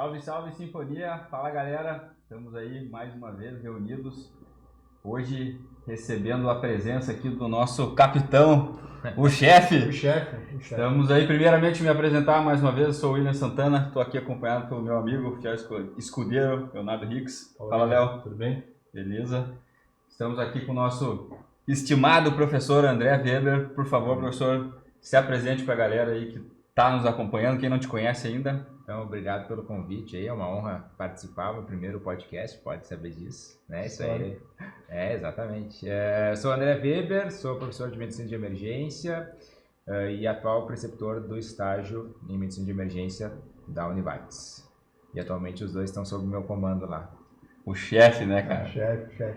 Salve, salve, Sinfonia! Fala, galera! Estamos aí mais uma vez reunidos, hoje recebendo a presença aqui do nosso capitão, o chefe. O chefe. Estamos aí, primeiramente, me apresentar mais uma vez, eu sou o William Santana, estou aqui acompanhado pelo meu amigo, fiel escudeiro, Leonardo Rix. Fala, Léo. Tudo bem? Beleza? Estamos aqui com o nosso estimado professor André Weber. Por favor, professor, se apresente para a galera aí que está nos acompanhando, quem não te conhece ainda. Então, obrigado pelo convite aí, é uma honra participar do primeiro podcast, pode saber disso, né? Isso aí. Exatamente. Eu sou André Weber, sou professor de Medicina de Emergência e atual preceptor do estágio em Medicina de Emergência da Univates. E atualmente os dois estão sob o meu comando lá. O chefe, né, cara? Chefe.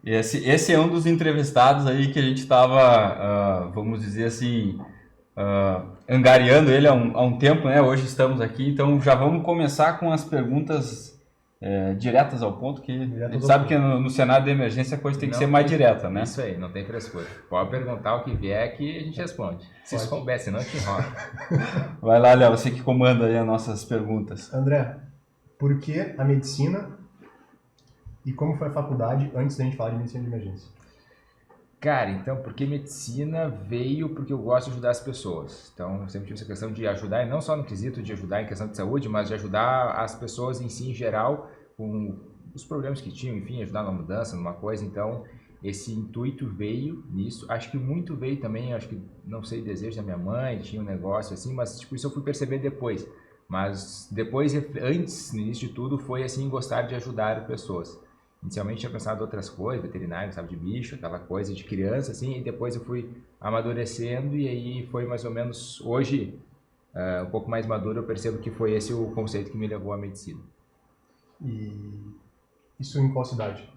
Esse é um dos entrevistados aí que a gente estava, vamos dizer assim, angariando ele há um tempo, né? Hoje estamos aqui, então já vamos começar com as perguntas diretas ao ponto, que a gente sabe que no cenário de emergência a coisa tem que ser mais direta, né? Isso aí, não tem frescura. Pode perguntar o que vier que a gente responde. Se souber, senão te enrola. Vai lá, Léo, você que comanda aí as nossas perguntas. André, por que a medicina e como foi a faculdade antes da gente falar de medicina de emergência? Cara, então, porque medicina veio porque eu gosto de ajudar as pessoas. Então, eu sempre tive essa questão de ajudar, e não só no quesito de ajudar em questão de saúde, mas de ajudar as pessoas em si, em geral, com os problemas que tinham, enfim, ajudar numa mudança, numa coisa. Então, esse intuito veio nisso. Acho que muito veio também, acho que, não sei, desejo da minha mãe, tinha um negócio assim, mas tipo, isso eu fui perceber depois. Mas depois, antes, no início de tudo, foi assim, gostar de ajudar pessoas. Inicialmente tinha pensado em outras coisas, veterinário, sabe, de bicho, aquela coisa de criança, assim, e depois eu fui amadurecendo e aí foi mais ou menos, hoje, um pouco mais maduro, eu percebo que foi esse o conceito que me levou à medicina. E isso em qual cidade?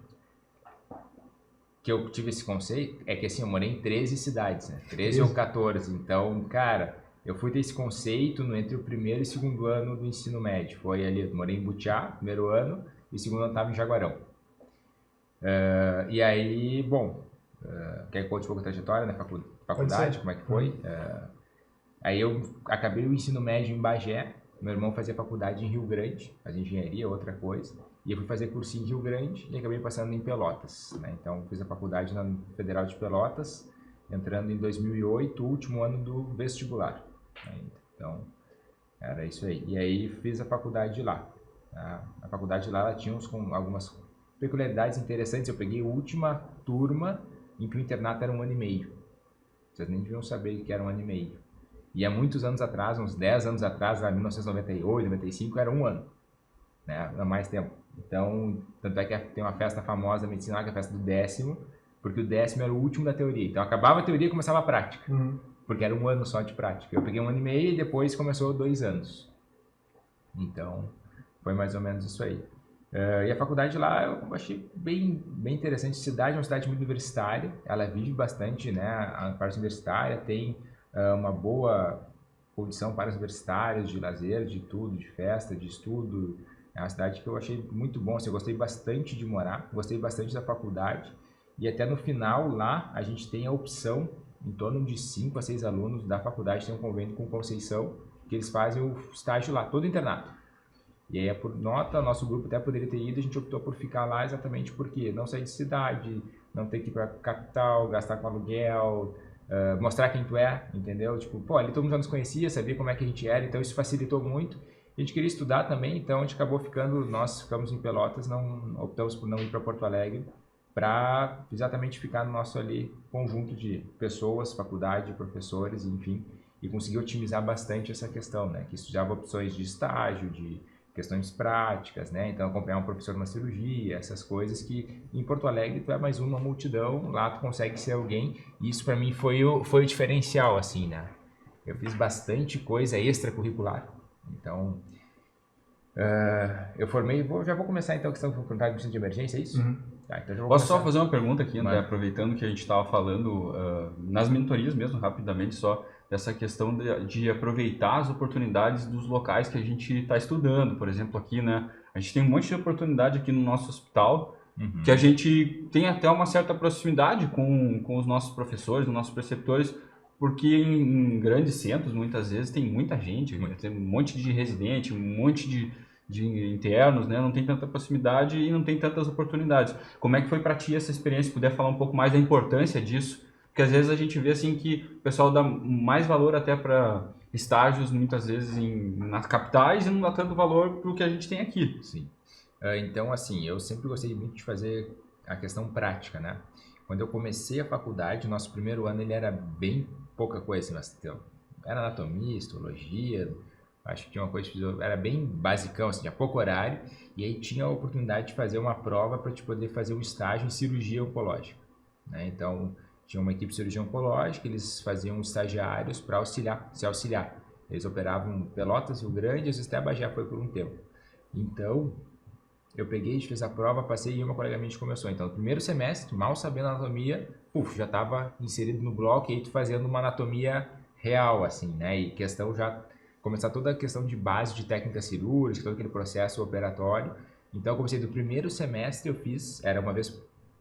Que eu tive esse conceito é que assim, eu morei em 13 cidades, né? 13 ou 14, então, cara, eu fui ter esse conceito entre o primeiro e segundo ano do ensino médio. Foi ali, eu morei em Butiá, primeiro ano, e o segundo ano estava em Jaguarão. E aí, bom, quer que conte um pouco a trajetória na faculdade, como é que foi? Aí eu acabei o ensino médio em Bagé, meu irmão fazia faculdade em Rio Grande, fazia engenharia, outra coisa, e eu fui fazer cursinho em Rio Grande e acabei passando em Pelotas, né? Então fiz a faculdade na Federal de Pelotas, entrando em 2008, último ano do vestibular, né? Então era isso aí. E aí fiz a faculdade de lá. A faculdade de lá ela tinha algumas peculiaridades interessantes. Eu peguei a última turma em que o internato era 1 ano e meio. Vocês nem deviam saber que era 1 ano e meio. E há muitos anos atrás, uns 10 anos atrás, lá em 1998, 95, era 1 ano. Né? Há mais tempo. Então, tanto é que tem uma festa famosa da medicina, que é a festa do 10º, porque o 10º era o último da teoria. Então, acabava a teoria e começava a prática. Porque era 1 ano só de prática. Eu peguei 1 ano e meio e depois começou 2 anos. Então, foi mais ou menos isso aí. E a faculdade lá eu achei bem interessante. A cidade é uma cidade muito universitária, ela vive bastante, né? A parte universitária tem uma boa condição para os universitários, de lazer, de tudo, de festa, de estudo. É uma cidade que eu achei muito bom, assim, eu gostei bastante de morar, gostei bastante da faculdade. E até no final lá a gente tem a opção, em torno de 5 a 6 alunos da faculdade tem um convênio com Conceição, que eles fazem o estágio lá, todo internato. E aí, por nota, nosso grupo até poderia ter ido, a gente optou por ficar lá exatamente porque não sair de cidade, não ter que ir para capital, gastar com aluguel, mostrar quem tu é, entendeu? Tipo, pô, ali todo mundo já nos conhecia, sabia como é que a gente era, então isso facilitou muito. A gente queria estudar também, então a gente acabou nós ficamos em Pelotas, optamos por não ir para Porto Alegre, para exatamente ficar no nosso ali conjunto de pessoas, faculdade, professores, enfim, e conseguir otimizar bastante essa questão, né? Que estudava opções de estágio, de questões práticas, né? Então acompanhar um professor numa cirurgia, essas coisas que em Porto Alegre tu é mais uma multidão, lá tu consegue ser alguém, e isso para mim foi o diferencial, assim, né? Eu fiz bastante coisa extracurricular, então eu formei, já vou começar então a questão de medicina de emergência, é isso? Tá, então já vou Posso começar. só fazer uma pergunta aqui, André, aproveitando que a gente estava falando nas mentorias mesmo, rapidamente só, dessa questão de aproveitar as oportunidades dos locais que a gente está estudando. Por exemplo, aqui, né, a gente tem um monte de oportunidade aqui no nosso hospital, que a gente tem até uma certa proximidade com os nossos professores, os nossos preceptores, porque em grandes centros, muitas vezes, tem muita gente, tem um monte de residente, um monte de internos, né? Não tem tanta proximidade e não tem tantas oportunidades. Como é que foi para ti essa experiência? Se puder falar um pouco mais da importância disso, porque às vezes a gente vê assim que o pessoal dá mais valor até para estágios muitas vezes nas capitais e não dá tanto valor para o que a gente tem aqui. Sim. Então, assim, eu sempre gostei muito de fazer a questão prática, né? Quando eu comecei a faculdade, nosso primeiro ano ele era bem pouca coisa, era anatomia, histologia, acho que tinha uma coisa, era bem basicão, assim, tinha pouco horário, e aí tinha a oportunidade de fazer uma prova para te poder fazer um estágio em cirurgia oncológica, né? Então, tinha uma equipe de cirurgia oncológica, eles faziam estagiários para se auxiliar. Eles operavam Pelotas, Rio Grande, às vezes até Bagé foi por um tempo. Então, eu peguei, fiz a prova, passei e uma colega minha começou. Então, no primeiro semestre, mal sabendo anatomia, já estava inserido no bloco e aí tu fazendo uma anatomia real, assim, né? E questão já, começar toda a questão de base de técnica cirúrgica, todo aquele processo operatório. Então, eu comecei do primeiro semestre, eu fiz, era uma vez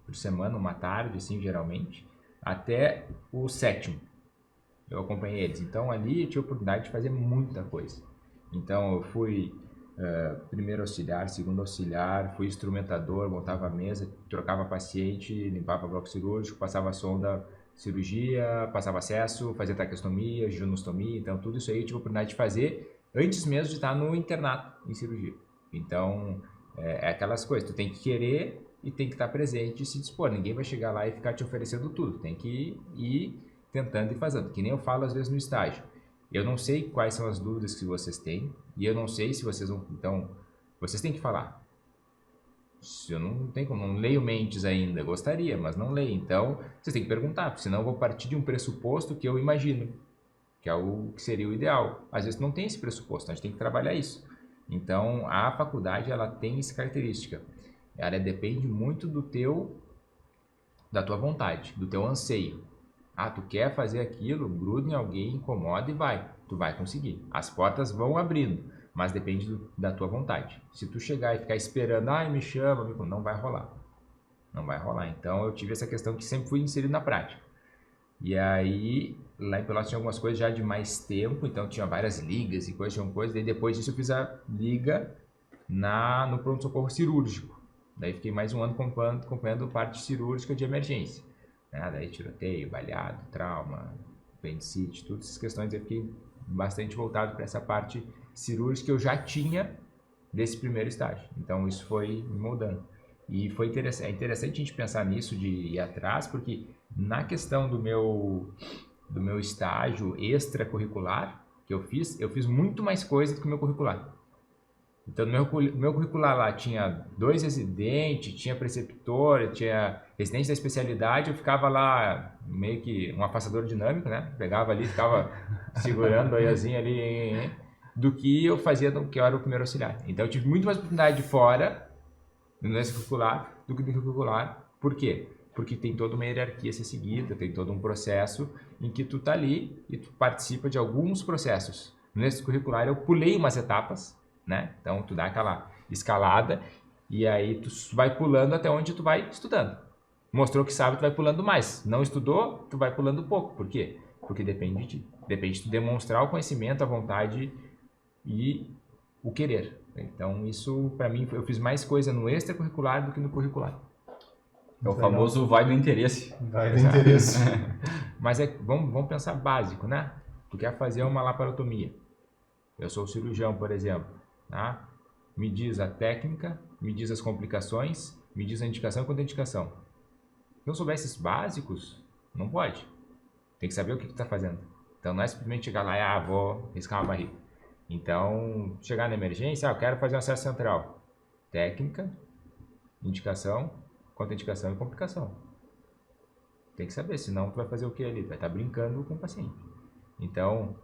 por semana, uma tarde, assim, geralmente, até o sétimo. Eu acompanhei eles. Então, ali eu tive a oportunidade de fazer muita coisa. Então, eu fui primeiro auxiliar, segundo auxiliar, fui instrumentador, montava a mesa, trocava paciente, limpava bloco cirúrgico, passava sonda, cirurgia, passava acesso, fazia traqueostomia, jejunostomia, então tudo isso aí eu tive a oportunidade de fazer antes mesmo de estar no internato em cirurgia. Então, é aquelas coisas, tu tem que querer e tem que estar presente e se dispor, ninguém vai chegar lá e ficar te oferecendo tudo, tem que ir tentando e fazendo, que nem eu falo às vezes no estágio. Eu não sei quais são as dúvidas que vocês têm e eu não sei se vocês vão... Então, vocês têm que falar. Eu não tenho como, não leio mentes ainda, gostaria, mas não leio. Então, vocês têm que perguntar, porque senão eu vou partir de um pressuposto que eu imagino, que é o que seria o ideal. Às vezes não tem esse pressuposto, então a gente tem que trabalhar isso. Então, a faculdade, ela tem essa característica. Ela depende muito da tua vontade, do teu anseio. Tu quer fazer aquilo, gruda em alguém, incomoda e vai. Tu vai conseguir. As portas vão abrindo, mas depende da tua vontade. Se tu chegar e ficar esperando, me chama, não vai rolar. Não vai rolar. Então, eu tive essa questão que sempre fui inserido na prática. E aí, lá em Pelotas tinha algumas coisas já de mais tempo, então tinha várias ligas e coisas, Daí depois disso eu fiz a liga no pronto-socorro cirúrgico. Daí fiquei mais um ano acompanhando parte cirúrgica de emergência. Daí tiroteio, baleado, trauma, apendicite, todas essas questões eu fiquei bastante voltado para essa parte cirúrgica que eu já tinha desse primeiro estágio. Então isso foi me moldando. E foi interessante, é interessante a gente pensar nisso de ir atrás, porque na questão do meu estágio extracurricular que eu fiz muito mais coisa do que o meu curricular. Então, no meu curricular lá tinha 2 residentes, tinha preceptor, tinha residente da especialidade, eu ficava lá meio que um afastador dinâmico, né? Pegava ali, ficava segurando a oiazinha ali, do que eu fazia que eu era o primeiro auxiliar. Então, eu tive muito mais oportunidade de fora, no extracurricular, do que no curricular. Por quê? Porque tem toda uma hierarquia a ser seguida, tem todo um processo em que tu tá ali e tu participa de alguns processos. No extracurricular, eu pulei umas etapas, né? Então, tu dá aquela escalada e aí tu vai pulando até onde tu vai estudando. Mostrou que sabe, tu vai pulando mais. Não estudou, tu vai pulando pouco. Por quê? Porque depende de ti. Depende de tu demonstrar o conhecimento, a vontade e o querer. Então, isso, para mim, eu fiz mais coisa no extracurricular do que no curricular. É o famoso vai do interesse. Vai do interesse. Mas vamos pensar básico, né? Tu quer fazer uma laparotomia. Eu sou cirurgião, por exemplo. Tá? Me diz a técnica, me diz as complicações, me diz a indicação e contraindicação. Se não souber esses básicos, não pode. Tem que saber o que tu está fazendo. Então não é simplesmente chegar lá e vou riscar uma barriga. Então, chegar na emergência, eu quero fazer um acesso central. Técnica, indicação, contraindicação e complicação. Tem que saber, senão tu vai fazer o que ali? Tu vai estar brincando com o paciente. Então,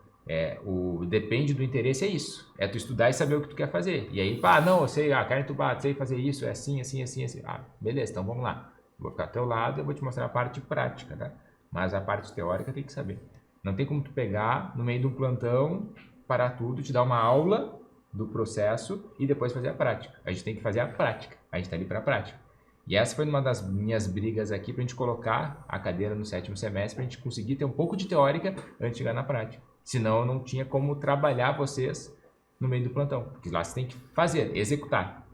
depende do interesse, é isso. É tu estudar e saber o que tu quer fazer. E aí, não, eu sei, quero entubar, sei fazer isso, é assim, assim, assim, assim. Beleza, então vamos lá. Vou ficar ao teu lado e vou te mostrar a parte prática, tá? Mas a parte teórica tem que saber. Não tem como tu pegar no meio de um plantão, parar tudo, te dar uma aula do processo e depois fazer a prática. A gente tem que fazer a prática. A gente tá ali para a prática. E essa foi uma das minhas brigas aqui pra gente colocar a cadeira no 7º semestre, pra gente conseguir ter um pouco de teórica antes de chegar na prática. Senão eu não tinha como trabalhar vocês no meio do plantão, porque lá você tem que fazer, executar.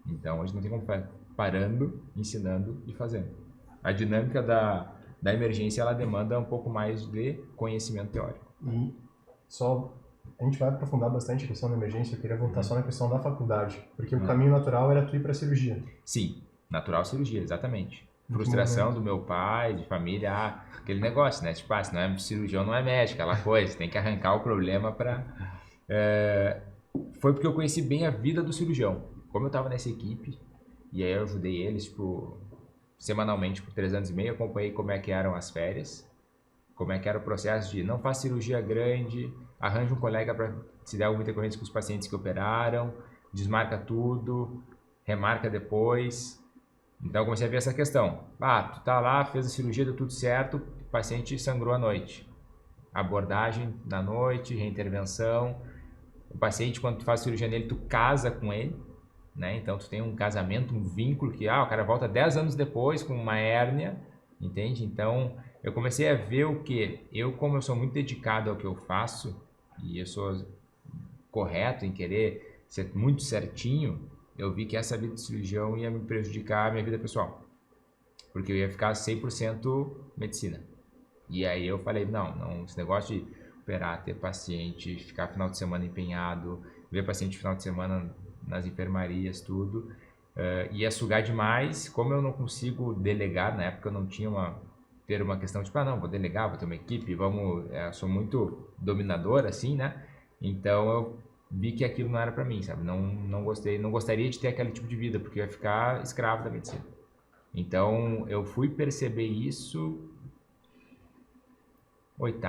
Então a gente não tem como ficar parando, ensinando e fazendo. A dinâmica da emergência, ela demanda um pouco mais de conhecimento teórico. E só a gente vai aprofundar bastante a questão da emergência, eu queria voltar só na questão da faculdade, porque o caminho natural era tu ir para cirurgia. Sim, natural cirurgia, exatamente. Frustração do meu pai, de família, aquele negócio, né? Tipo, se não é cirurgião, não é médico, aquela coisa, tem que arrancar o problema para... Foi porque eu conheci bem a vida do cirurgião. Como eu estava nessa equipe, e aí eu ajudei eles, tipo, semanalmente por 3 anos e meio, acompanhei como é que eram as férias, como é que era o processo de não faz cirurgia grande, arranja um colega para se der alguma intercorrência com os pacientes que operaram, desmarca tudo, remarca depois. Então eu comecei a ver essa questão. Tu tá lá, fez a cirurgia, deu tudo certo, o paciente sangrou à noite. Abordagem na noite, reintervenção. O paciente, quando tu faz a cirurgia nele, tu casa com ele, né? Então tu tem um casamento, um vínculo que o cara volta 10 anos depois com uma hérnia, entende? Então eu comecei a ver o que como eu sou muito dedicado ao que eu faço e eu sou correto em querer ser muito certinho, eu vi que essa vida de cirurgião ia me prejudicar a minha vida pessoal, porque eu ia ficar 100% medicina. E aí eu falei, não, esse negócio de operar, ter paciente, ficar final de semana empenhado, ver paciente final de semana nas enfermarias, tudo, ia sugar demais. Como eu não consigo delegar, na época eu não tinha ter uma questão tipo, não, vou delegar, vou ter uma equipe, eu sou muito dominador, assim, né? Então eu vi que aquilo não era pra mim, sabe? Não gostei, não gostaria de ter aquele tipo de vida, porque eu ia ficar escravo da medicina. Então eu fui perceber isso 8º,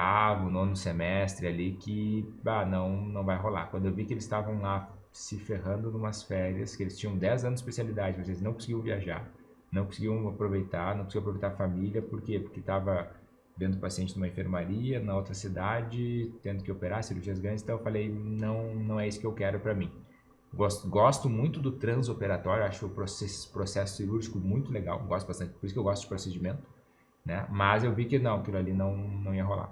9º semestre ali, que não vai rolar. Quando eu vi que eles estavam lá se ferrando numas férias, que eles tinham 10 anos de especialidade, mas eles não conseguiam viajar, não conseguiam aproveitar, não conseguiam aproveitar a família. Por quê? Porque estava vendo paciente numa enfermaria, na outra cidade, tendo que operar cirurgias grandes. Então eu falei, não é isso que eu quero para mim. Gosto muito do transoperatório, acho o processo cirúrgico muito legal, gosto bastante, por isso que eu gosto de procedimento, né? Mas eu vi que aquilo ali não ia rolar.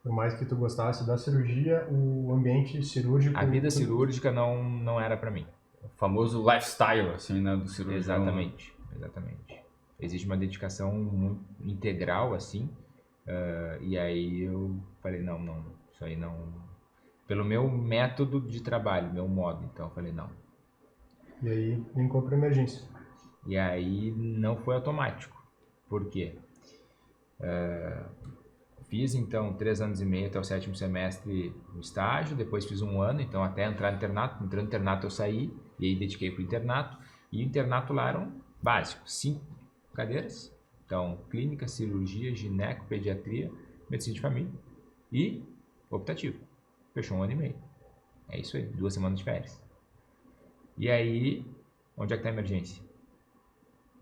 Por mais que tu gostasse da cirurgia, o ambiente cirúrgico... A vida cirúrgica não era para mim. O famoso lifestyle, assim, né, do cirurgião. Exatamente. Existe uma dedicação muito integral, assim, e aí eu falei, não, isso aí não... Pelo meu método de trabalho, meu modo, então eu falei, não. E aí linkou para emergência. E aí não foi automático. Por quê? Fiz então 3 anos e meio até o 7º semestre no estágio, depois fiz 1 ano, então até entrar no internato. Entrando no internato eu saí e aí dediquei para o internato. E o internato lá eram básicos, 5 cadeiras. Então, clínica, cirurgia, gineco, pediatria, medicina de família e optativo. Fechou 1 ano e meio. É isso aí, 2 semanas de férias. E aí, onde é que está a emergência?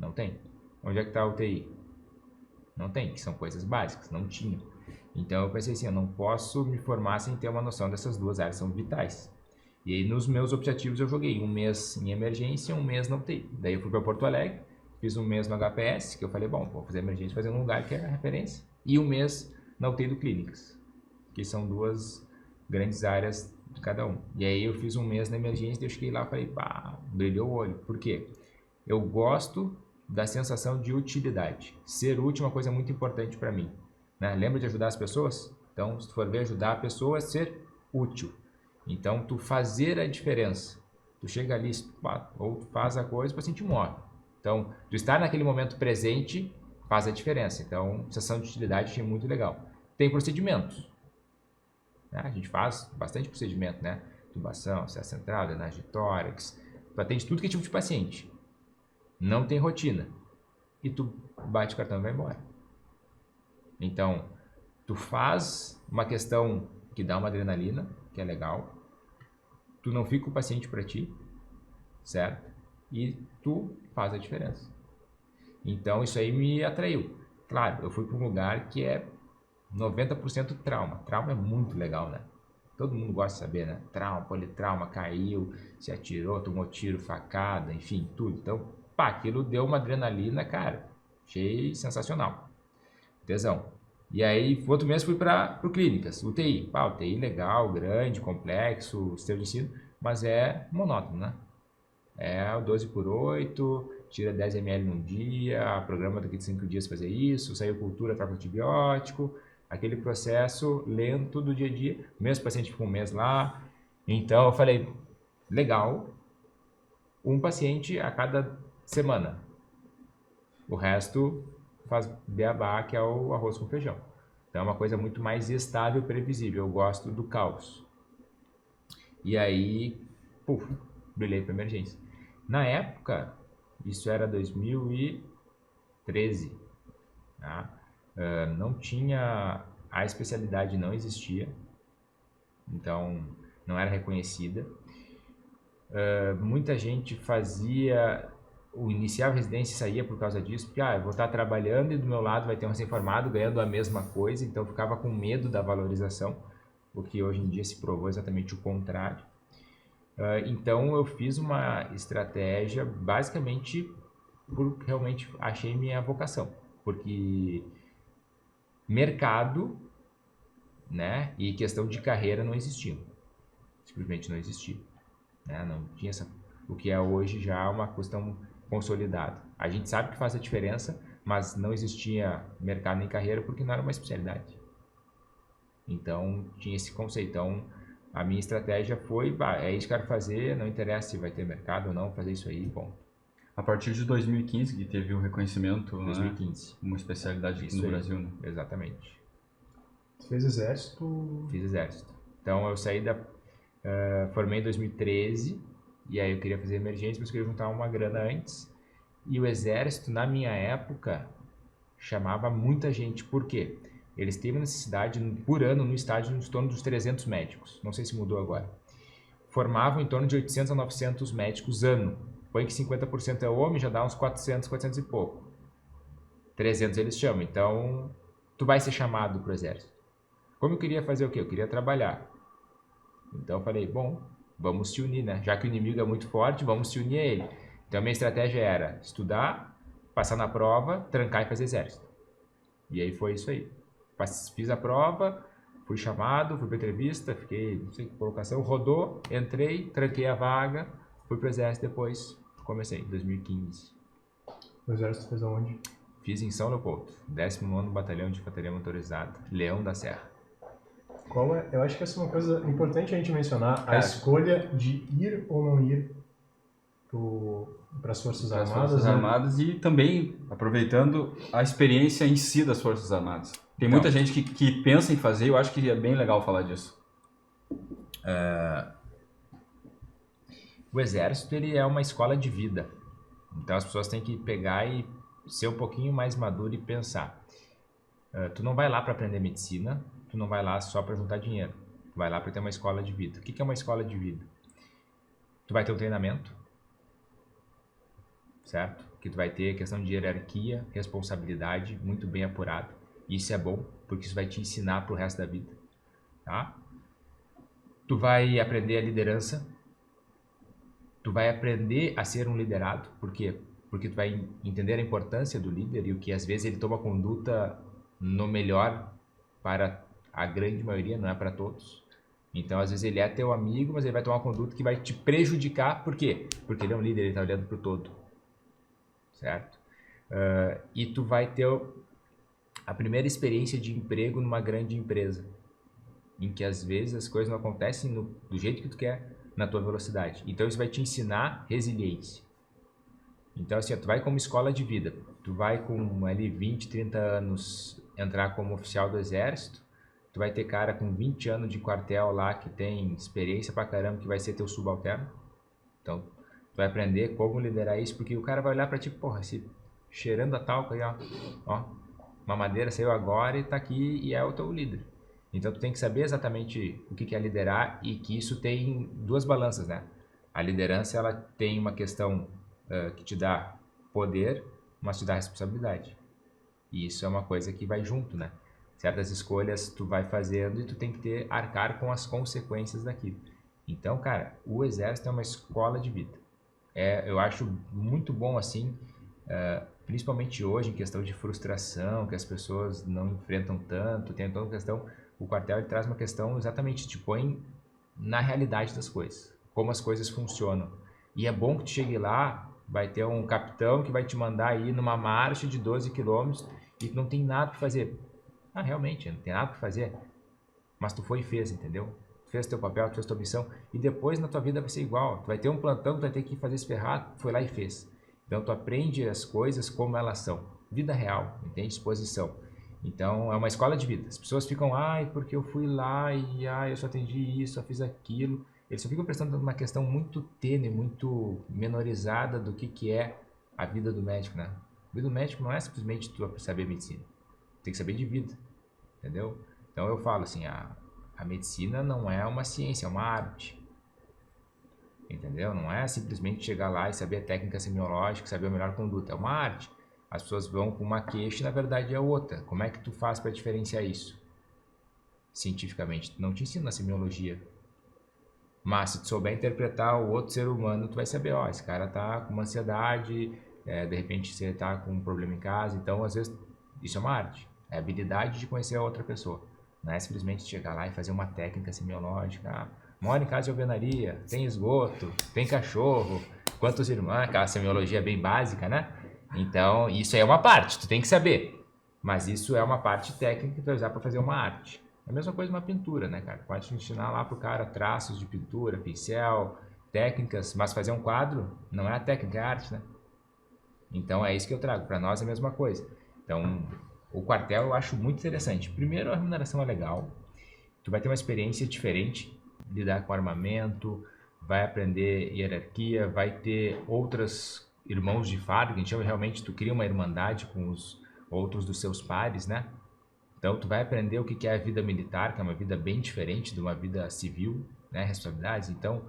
Não tem. Onde é que está a UTI? Não tem, que são coisas básicas, não tinha. Então eu pensei assim, eu não posso me formar sem ter uma noção dessas 2 áreas, são vitais. E aí nos meus objetivos eu joguei 1 mês em emergência e 1 mês na UTI. Daí eu fui para Porto Alegre, fiz 1 mês no HPS, que eu falei, vou fazer emergência fazendo um lugar que é a referência, e 1 mês na UTI do Clínicas, que são 2 grandes áreas de cada um. E aí eu fiz 1 mês na emergência e eu cheguei lá e falei, brilhou o olho. Por quê? Eu gosto da sensação de utilidade. Ser útil é uma coisa muito importante para mim, né? Lembra de ajudar as pessoas? Então, se tu for ver ajudar a pessoa, é ser útil. Então, tu fazer a diferença. Tu chega ali, ou tu faz a coisa, o paciente morre. Então, tu estar naquele momento presente faz a diferença. Então, sensação de utilidade achei muito legal. Tem procedimentos, né? A gente faz bastante procedimento, né? Tubação, acesso central, drenagem de tórax. Tu atende tudo que é tipo de paciente. Não tem rotina. E tu bate o cartão e vai embora. Então, tu faz uma questão que dá uma adrenalina, que é legal. Tu não fica o paciente para ti, certo? E tu faz a diferença. Então, isso aí me atraiu. Claro, eu fui para um lugar que é 90% trauma. Trauma é muito legal, né? Todo mundo gosta de saber, né? Trauma, politrauma, caiu, se atirou, tomou tiro, facada, enfim, tudo. Então, aquilo deu uma adrenalina, cara. Achei sensacional. Tesão. E aí, outro mês fui para o clínicas, UTI. UTI legal, grande, complexo, sistema de ensino, mas é monótono, né? É o 12/8, tira 10 ml num dia, programa daqui de 5 dias fazer isso, saiu cultura, troca antibiótico, aquele processo lento do dia a dia. O mesmo paciente fica um mês lá. Então eu falei, legal, um paciente a cada semana. O resto faz beabá, que é o arroz com feijão. Então é uma coisa muito mais estável e previsível. Eu gosto do caos. E aí, brilhei para emergência. Na época, isso era 2013, tá? Não tinha, a especialidade não existia, então não era reconhecida. Muita gente iniciava a residência e saía por causa disso, porque eu vou estar trabalhando e do meu lado vai ter um recém-formado ganhando a mesma coisa, então eu ficava com medo da valorização, o que hoje em dia se provou exatamente o contrário. Então eu fiz uma estratégia basicamente porque realmente achei minha vocação, porque mercado, né, e questão de carreira não existiam, simplesmente não existia, né? Não tinha o que é hoje já uma questão consolidada. A gente sabe que faz a diferença, mas não existia mercado nem carreira porque não era uma especialidade. Então tinha esse conceito. Então a minha estratégia foi, é isso que eu quero fazer, não interessa se vai ter mercado ou não, fazer isso aí, bom. A partir de 2015 que teve o reconhecimento, 2015. Né, uma especialidade aqui no Brasil, né? Exatamente. Você fez exército? Fiz exército. Então eu formei em 2013 e aí eu queria fazer emergência, mas eu queria juntar uma grana antes. E o exército, na minha época, chamava muita gente. Por quê? Eles têm necessidade, por ano, no estádio, em torno dos 300 médicos. Não sei se mudou agora. Formavam em torno de 800 a 900 médicos ano. Põe que 50% é homem, já dá uns 400, 400 e pouco. 300 eles chamam. Então, tu vai ser chamado para o exército. Como eu queria fazer o quê? Eu queria trabalhar. Então, eu falei, bom, vamos se unir, né? Já que o inimigo é muito forte, vamos se unir a ele. Então, a minha estratégia era estudar, passar na prova, trancar e fazer exército. E aí foi isso aí. Fiz a prova, fui chamado, fui para entrevista, fiquei, não sei que colocação, rodou, entrei, tranquei a vaga, fui para o exército depois, comecei, em 2015. O exército fez aonde? Fiz em São Leopoldo, 19º Batalhão de Infantaria Motorizada, Leão da Serra. Eu acho que essa é uma coisa importante a gente mencionar, a escolha de ir ou não ir para as Forças Armadas. Forças Armadas e também aproveitando a experiência em si das Forças Armadas. Tem muita gente que pensa em fazer, eu acho que é bem legal falar disso. O exército, ele é uma escola de vida. Então as pessoas têm que pegar e ser um pouquinho mais maduro e pensar. Tu não vai lá para aprender medicina, tu não vai lá só para juntar dinheiro. Tu vai lá para ter uma escola de vida. O que é uma escola de vida? Tu vai ter um treinamento, certo? Que tu vai ter questão de hierarquia, responsabilidade muito bem apurada. Isso é bom, porque isso vai te ensinar pro resto da vida, tá? Tu vai aprender a liderança, tu vai aprender a ser um liderado, por quê? Porque tu vai entender a importância do líder e o que às vezes ele toma conduta no melhor para a grande maioria, não é para todos. Então, às vezes ele é teu amigo, mas ele vai tomar uma conduta que vai te prejudicar, por quê? Porque ele é um líder, ele está olhando pro todo, certo? E tu vai ter a primeira experiência de emprego numa grande empresa, em que às vezes as coisas não acontecem do jeito que tu quer, na tua velocidade. Então isso vai te ensinar resiliência. Então assim, tu vai como escola de vida, tu vai com ali 20, 30 anos entrar como oficial do exército, tu vai ter cara com 20 anos de quartel lá que tem experiência pra caramba, que vai ser teu subalterno. Então tu vai aprender como liderar isso, porque o cara vai olhar pra ti, porra, esse cheirando a talco aí, ó, uma madeira saiu agora e tá aqui e é o teu líder. Então tu tem que saber exatamente o que é liderar e que isso tem duas balanças, né? A liderança, ela tem uma questão que te dá poder, mas te dá responsabilidade. E isso é uma coisa que vai junto, né? Certas escolhas tu vai fazendo e tu tem que arcar com as consequências daquilo. Então, cara, o exército é uma escola de vida. Eu acho muito bom, assim, principalmente hoje, em questão de frustração, que as pessoas não enfrentam tanto, tem toda uma questão, o quartel ele traz uma questão exatamente, te põe na realidade das coisas, como as coisas funcionam. E é bom que tu chegue lá, vai ter um capitão que vai te mandar ir numa marcha de 12 quilômetros e tu não tem nada para fazer. Realmente, não tem nada para fazer, mas tu foi e fez, entendeu? Tu fez teu papel, tu fez tua missão, e depois na tua vida vai ser igual. Tu vai ter um plantão, tu vai ter que fazer esse ferrado, foi lá e fez. Então tu aprende as coisas como elas são. Vida real, entende? Exposição. Então é uma escola de vida. As pessoas ficam, porque eu fui lá e eu só atendi isso, só fiz aquilo. Eles só ficam prestando uma questão muito tênue, muito menorizada do que é a vida do médico, né? A vida do médico não é simplesmente tu saber medicina. Tem que saber de vida, entendeu? Então eu falo assim, a medicina não é uma ciência, é uma arte. Entendeu? Não é simplesmente chegar lá e saber a técnica semiológica, saber a melhor conduta. É uma arte. As pessoas vão com uma queixa e na verdade é outra. Como é que tu faz para diferenciar isso? Cientificamente, tu não te ensina a semiologia. Mas se tu souber interpretar o outro ser humano, tu vai saber, esse cara tá com uma ansiedade, de repente você tá com um problema em casa. Então, às vezes, isso é uma arte. É a habilidade de conhecer a outra pessoa. Não é simplesmente chegar lá e fazer uma técnica semiológica. Mora em casa de alvenaria, tem esgoto, tem cachorro, quantos irmãos, aquela semiologia bem básica, né? Então, isso aí é uma parte, tu tem que saber. Mas isso é uma parte técnica que tu vai usar para fazer uma arte. É a mesma coisa uma pintura, né, cara? Pode ensinar lá pro cara traços de pintura, pincel, técnicas, mas fazer um quadro não é a técnica, é a arte, né? Então, é isso que eu trago. Para nós é a mesma coisa. Então, o quartel eu acho muito interessante. Primeiro, a remuneração é legal. Tu vai ter uma experiência diferente, lidar com armamento, vai aprender hierarquia, vai ter outros irmãos de farda, que a gente chama, realmente tu cria uma irmandade com os outros dos seus pares, né? Então tu vai aprender o que é a vida militar, que é uma vida bem diferente de uma vida civil, né? Responsabilidades. Então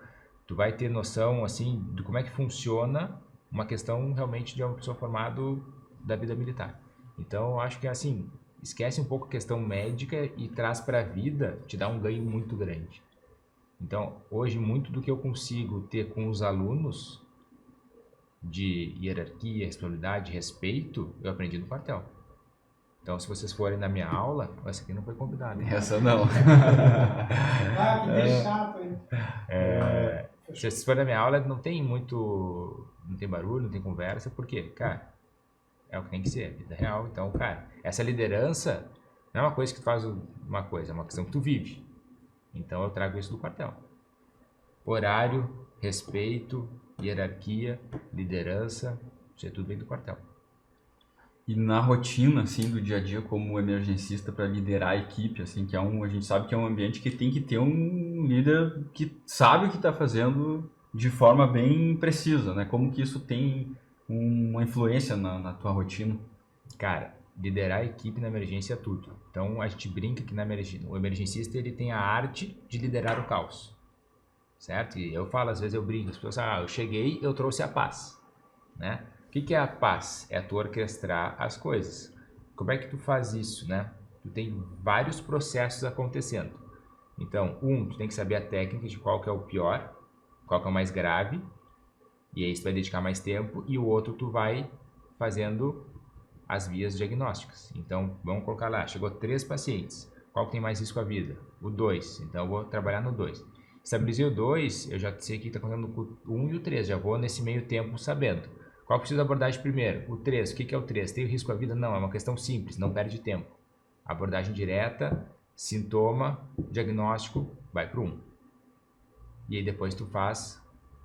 tu vai ter noção assim de como é que funciona uma questão realmente de uma pessoa formada da vida militar. Então eu acho que assim, esquece um pouco a questão médica e traz para a vida, te dá um ganho muito grande. Então, hoje, muito do que eu consigo ter com os alunos de hierarquia, responsabilidade, respeito, eu aprendi no quartel. Então, se vocês forem na minha aula, essa aqui não foi convidada. Essa não. Que chato, hein? Se vocês forem na minha aula, não tem barulho, não tem conversa, por quê? Cara, é o que tem que ser, vida real. Então, cara, essa liderança não é uma coisa que tu faz uma coisa, é uma questão que tu vive. Então eu trago isso do quartel. Horário, respeito, hierarquia, liderança, isso é tudo vem do quartel. E na rotina, assim, do dia a dia como emergencista para liderar a equipe, assim, que a gente sabe que é um ambiente que tem que ter um líder que sabe o que está fazendo de forma bem precisa, né? Como que isso tem uma influência na tua rotina? Cara, liderar a equipe na emergência é tudo. Então a gente brinca que o emergencista ele tem a arte de liderar o caos, certo? E eu falo, às vezes eu brinco, as pessoas falam, eu cheguei, eu trouxe a paz, né? O que é a paz? É tu orquestrar as coisas. Como é que tu faz isso, né? Tu tem vários processos acontecendo. Então, tu tem que saber a técnica de qual que é o pior, qual que é o mais grave, e aí você vai dedicar mais tempo, e o outro tu vai fazendo as vias diagnósticas. Então, vamos colocar lá, chegou 3 pacientes. Qual que tem mais risco à vida? O 2. Então, eu vou trabalhar no 2. Estabilizei o 2, eu já sei que está acontecendo com o 1 e o 3. Já vou nesse meio tempo sabendo. Qual que precisa abordagem primeiro? O 3. O que é o 3? Tem risco à vida? Não, é uma questão simples, não perde tempo. Abordagem direta, sintoma, diagnóstico, vai para o 1. E aí depois tu faz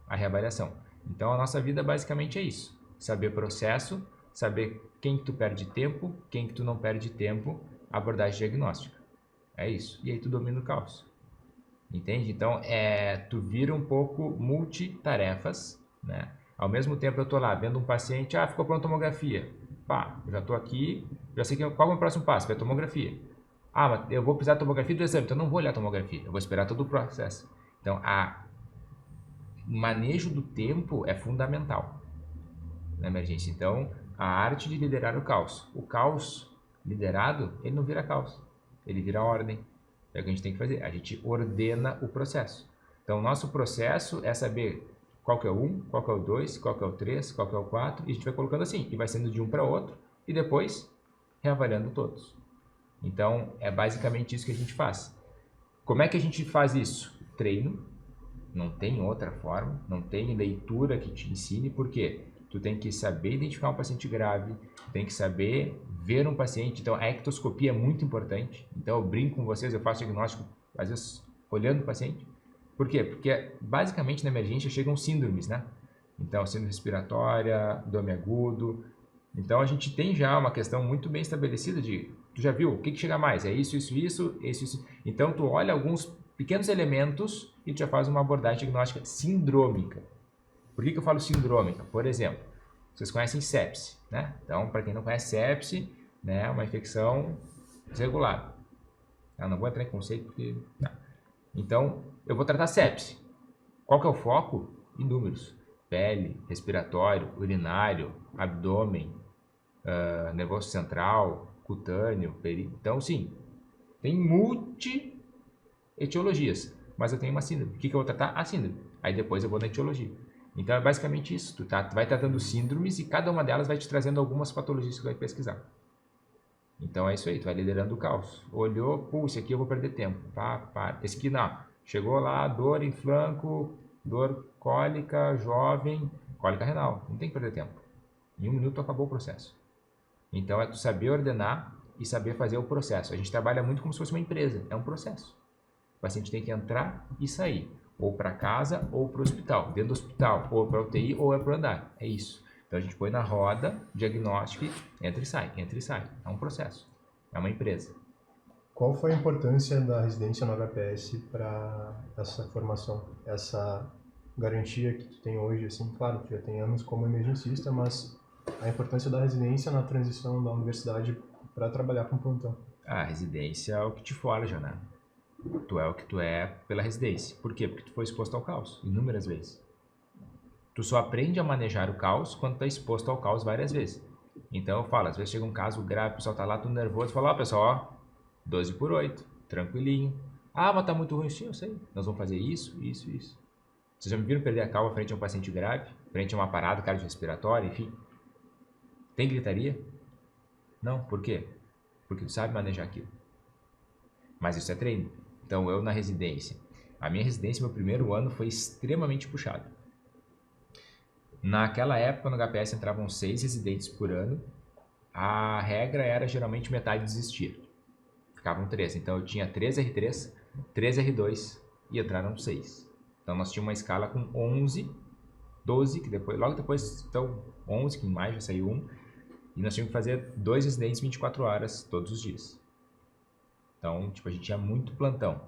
a reavaliação. Então, a nossa vida basicamente é isso. Saber processo, saber quem que tu perde tempo, quem que tu não perde tempo, abordagem diagnóstica. É isso. E aí tu domina o caos. Entende? Então, tu vira um pouco multitarefas, né? Ao mesmo tempo eu tô lá vendo um paciente, ficou pronta a tomografia. Eu já tô aqui, já sei qual é o próximo passo, é a tomografia. Mas eu vou precisar da tomografia do exame, então eu não vou olhar a tomografia, eu vou esperar todo o processo. Então, o manejo do tempo é fundamental na emergência. Então, a arte de liderar o caos. O caos liderado, ele não vira caos, ele vira ordem. É o que a gente tem que fazer, a gente ordena o processo. Então, o nosso processo é saber qual que é o 1, qual que é o 2, qual que é o 3, qual que é o 4, e a gente vai colocando assim, e vai sendo de um para outro, e depois reavaliando todos. Então, é basicamente isso que a gente faz. Como é que a gente faz isso? Treino, não tem outra forma, não tem leitura que te ensine, por quê? Tu tem que saber identificar um paciente grave, tem que saber ver um paciente, então a ectoscopia é muito importante. Então eu brinco com vocês, eu faço diagnóstico, às vezes, olhando o paciente. Por quê? Porque basicamente na emergência chegam síndromes, né? Então, síndrome respiratória, dome agudo. Então a gente tem já uma questão muito bem estabelecida de, tu já viu, o que chega mais? É isso, isso, isso, isso. Então tu olha alguns pequenos elementos e tu já faz uma abordagem diagnóstica sindrômica. Por que eu falo sindrômica? Por exemplo, vocês conhecem sepse, né? Então, para quem não conhece sepse, né, é uma infecção desregulada. Eu não vou entrar em conceito porque... Não. Então, eu vou tratar sepse. Qual que é o foco? Inúmeros. Pele, respiratório, urinário, abdômen, nervoso central, cutâneo, então sim, tem multi-etiologias, mas eu tenho uma síndrome. O que eu vou tratar? A síndrome. Aí depois eu vou na etiologia. Então é basicamente isso, tu vai tratando síndromes e cada uma delas vai te trazendo algumas patologias que tu vai pesquisar. Então é isso aí, tu vai liderando o caos. Olhou, esse aqui eu vou perder tempo. Esse aqui não. Chegou lá, dor em flanco, dor cólica, jovem, cólica renal. Não tem que perder tempo. Em 1 minuto acabou o processo. Então é tu saber ordenar e saber fazer o processo. A gente trabalha muito como se fosse uma empresa, é um processo. O paciente tem que entrar e sair, ou para casa ou para o hospital. Dentro do hospital, ou para UTI ou é para o andar. É isso. Então a gente põe na roda, diagnóstico, entra e sai, entra e sai. É um processo, é uma empresa. Qual foi a importância da residência no HPS para essa formação, essa garantia que tu tem hoje? Assim, claro, tu já tem anos como emergencista, mas a importância da residência na transição da universidade para trabalhar com plantão. A residência é o que te forja, né? Tu é o que tu é pela residência. Por quê? Porque tu foi exposto ao caos inúmeras vezes. Tu só aprende a manejar o caos quando tu é exposto ao caos várias vezes. Então eu falo, às vezes chega um caso grave, o pessoal tá lá tudo nervoso, fala, ó pessoal, ó, 12/8, tranquilinho. Ah, mas tá muito ruim. Sim, eu sei. Nós vamos fazer isso, isso, isso. Vocês já me viram perder a calma frente a um paciente grave? Frente a uma parada cardiorrespiratória, enfim? Tem gritaria? Não. Por quê? Porque tu sabe manejar aquilo. Mas isso é treino. Então, eu na residência. A minha residência, meu primeiro ano, foi extremamente puxado. Naquela época, no HPS entravam 6 residentes por ano. A regra era geralmente metade desistir. Ficavam 3. Então, eu tinha 3 R3, 3 R2 e entraram 6. Então, nós tínhamos uma escala com 11, 12, que depois, logo depois, então, 11, que em maio já saiu 1. E nós tínhamos que fazer 2 residentes 24 horas todos os dias. Então, tipo, a gente tinha muito plantão.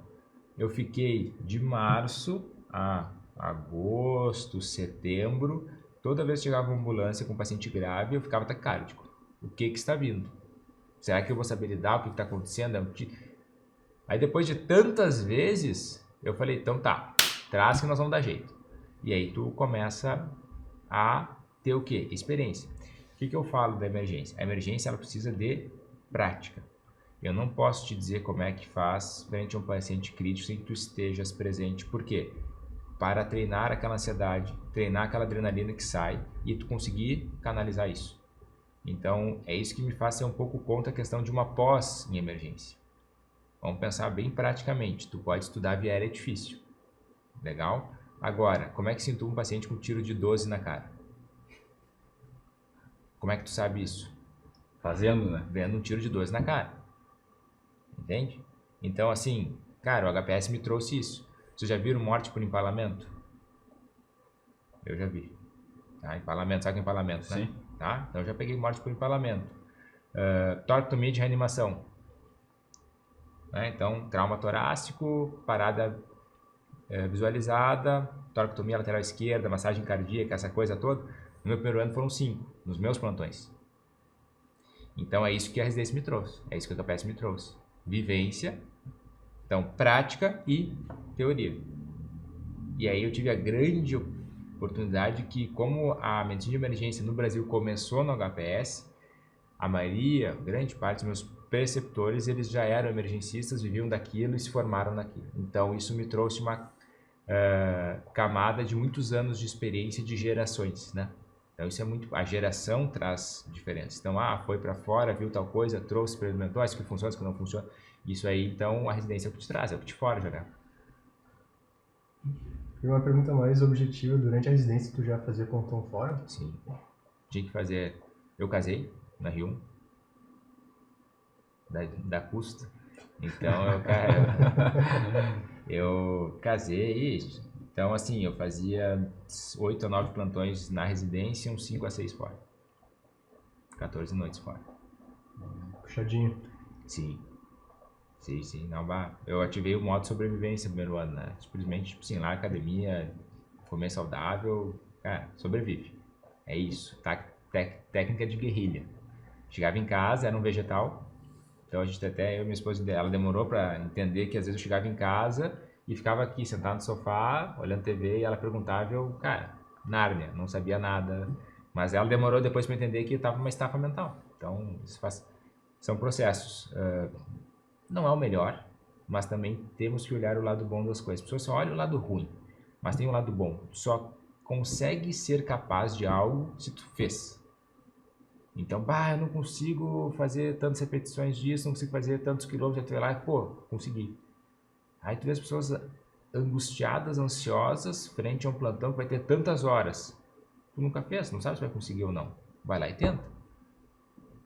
Eu fiquei de março a agosto, setembro. Toda vez que chegava uma ambulância com um paciente grave, eu ficava taquicárdico. O que está vindo? Será que eu vou saber lidar? O que está acontecendo? Aí depois de tantas vezes, eu falei, então tá, traz que nós vamos dar jeito. E aí tu começa a ter o quê? Experiência. O que eu falo da emergência? A emergência ela precisa de prática. Eu não posso te dizer como é que faz frente a um paciente crítico sem que tu estejas presente. Por quê? Para treinar aquela ansiedade, treinar aquela adrenalina que sai e tu conseguir canalizar isso. Então, é isso que me faz ser um pouco contra a questão de uma pós em emergência. Vamos pensar bem praticamente. Tu pode estudar via aérea, é difícil. Legal? Agora, como é que se intuba um paciente com tiro de 12 na cara? Como é que tu sabe isso? Fazendo, né? Vendo um tiro de 12 na cara. Entende? Então, assim, cara, o HPS me trouxe isso. Vocês já viram morte por empalamento? Eu já vi. Tá? Empalamento, sabe o que é empalamento, né? Sim. Tá? Então, eu já peguei morte por empalamento. Toracotomia de reanimação. Né? Então, trauma torácico, parada visualizada, toracotomia lateral esquerda, massagem cardíaca, essa coisa toda. No meu primeiro ano foram 5, nos meus plantões. Então, é isso que a residência me trouxe. É isso que o HPS me trouxe. Vivência, então prática e teoria. E aí eu tive a grande oportunidade que, como a medicina de emergência no Brasil começou no HPS, a maioria, grande parte dos meus preceptores, eles já eram emergencistas, viviam daquilo e se formaram naquilo. Então isso me trouxe uma camada de muitos anos de experiência de gerações, né? Então isso é muito, a geração traz diferença. Então, foi para fora, viu tal coisa, trouxe, experimentou, isso que funciona, isso que não funciona. Isso aí, então, a residência é o que te traz, é o que te forja, né? E uma pergunta mais objetiva, durante a residência tu já fazia plantão fora? Sim. Tinha que fazer... Eu casei na Rio 1, da Custa. Então, eu casei. Então, assim, eu fazia 8 a 9 plantões na residência e uns 5 a 6 fora. 14 noites fora. Puxadinho. Sim. Sim. Não, eu ativei o modo sobrevivência no primeiro ano, né? Simplesmente, tipo assim, lá academia, comer saudável, cara, sobrevive. É isso. Técnica de guerrilha. Chegava em casa, era um vegetal. Então, eu e minha esposa, ela demorou pra entender que às vezes eu chegava em casa e ficava aqui, sentado no sofá, olhando TV, e ela perguntava, cara, Nárnia, não sabia nada. Mas ela demorou depois pra entender que eu tava numa estafa mental. Então, são processos. Não é o melhor, mas também temos que olhar o lado bom das coisas. As pessoas só olham o lado ruim, mas tem um lado bom. Tu só consegue ser capaz de algo se tu fez. Então, eu não consigo fazer tantas repetições disso, não consigo fazer tantos quilômetros, até lá, consegui. Aí tu vê as pessoas angustiadas, ansiosas, frente a um plantão que vai ter tantas horas. Tu nunca fez, não sabe se vai conseguir ou não. Vai lá e tenta.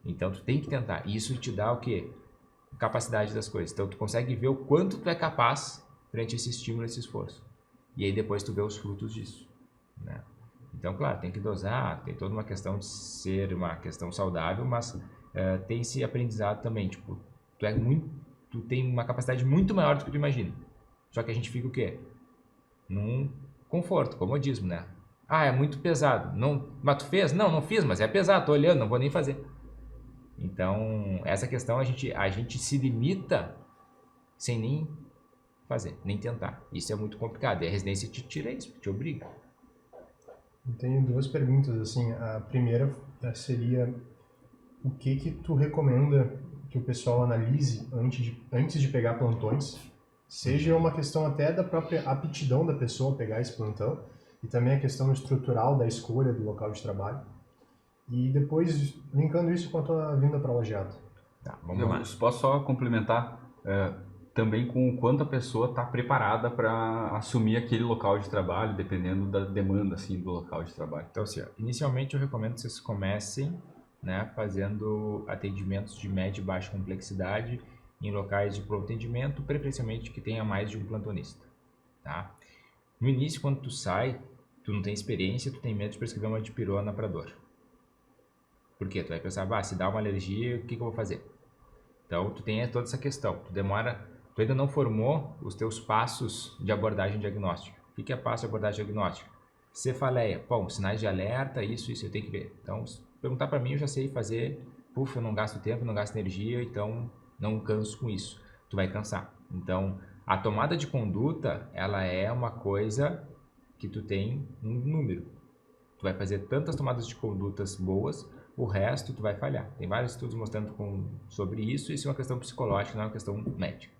Então, tu tem que tentar. E isso te dá o quê? Capacidade das coisas. Então, tu consegue ver o quanto tu é capaz frente a esse estímulo, esse esforço. E aí, depois, tu vê os frutos disso, né? Então, claro, tem que dosar, tem toda uma questão de ser uma questão saudável, mas tem esse aprendizado também. Tipo, tu tem uma capacidade muito maior do que tu imagina. Só que a gente fica o quê? Num conforto, comodismo, né? É muito pesado. Não, mas tu fez? Não fiz, mas é pesado, tô olhando, não vou nem fazer. Então, essa questão a gente se limita sem nem fazer, nem tentar. Isso é muito complicado. E a residência te tira isso, te obriga. Eu tenho 2 perguntas, assim. A primeira seria o que tu recomenda que o pessoal analise antes de pegar plantões? Seja uma questão até da própria aptidão da pessoa pegar esse plantão e também a questão estrutural da escolha do local de trabalho. E depois, linkando isso com a tua vinda para Lajeado. Tá, vamos lá. Posso só complementar também com o quanto a pessoa está preparada para assumir aquele local de trabalho, dependendo da demanda assim, do local de trabalho. Então, assim, inicialmente eu recomendo que vocês comecem, né, fazendo atendimentos de média e baixa complexidade em locais de pronto atendimento, preferencialmente que tenha mais de um plantonista. Tá? No início, quando tu sai, tu não tem experiência, tu tem medo de prescrever uma dipirona para dor. Por quê? Tu vai pensar, se dá uma alergia, o que eu vou fazer? Então, tu tem toda essa questão. Tu ainda não formou os teus passos de abordagem diagnóstica. O que é passo de abordagem diagnóstica? Cefaleia. Sinais de alerta, isso eu tenho que ver. Então, se perguntar para mim, eu já sei fazer. Eu não gasto tempo, não gasto energia, então não canso com isso. Tu vai cansar. Então, a tomada de conduta, ela é uma coisa que tu tem um número. Tu vai fazer tantas tomadas de condutas boas, o resto tu vai falhar. Tem vários estudos mostrando sobre isso, isso é uma questão psicológica, não é uma questão médica.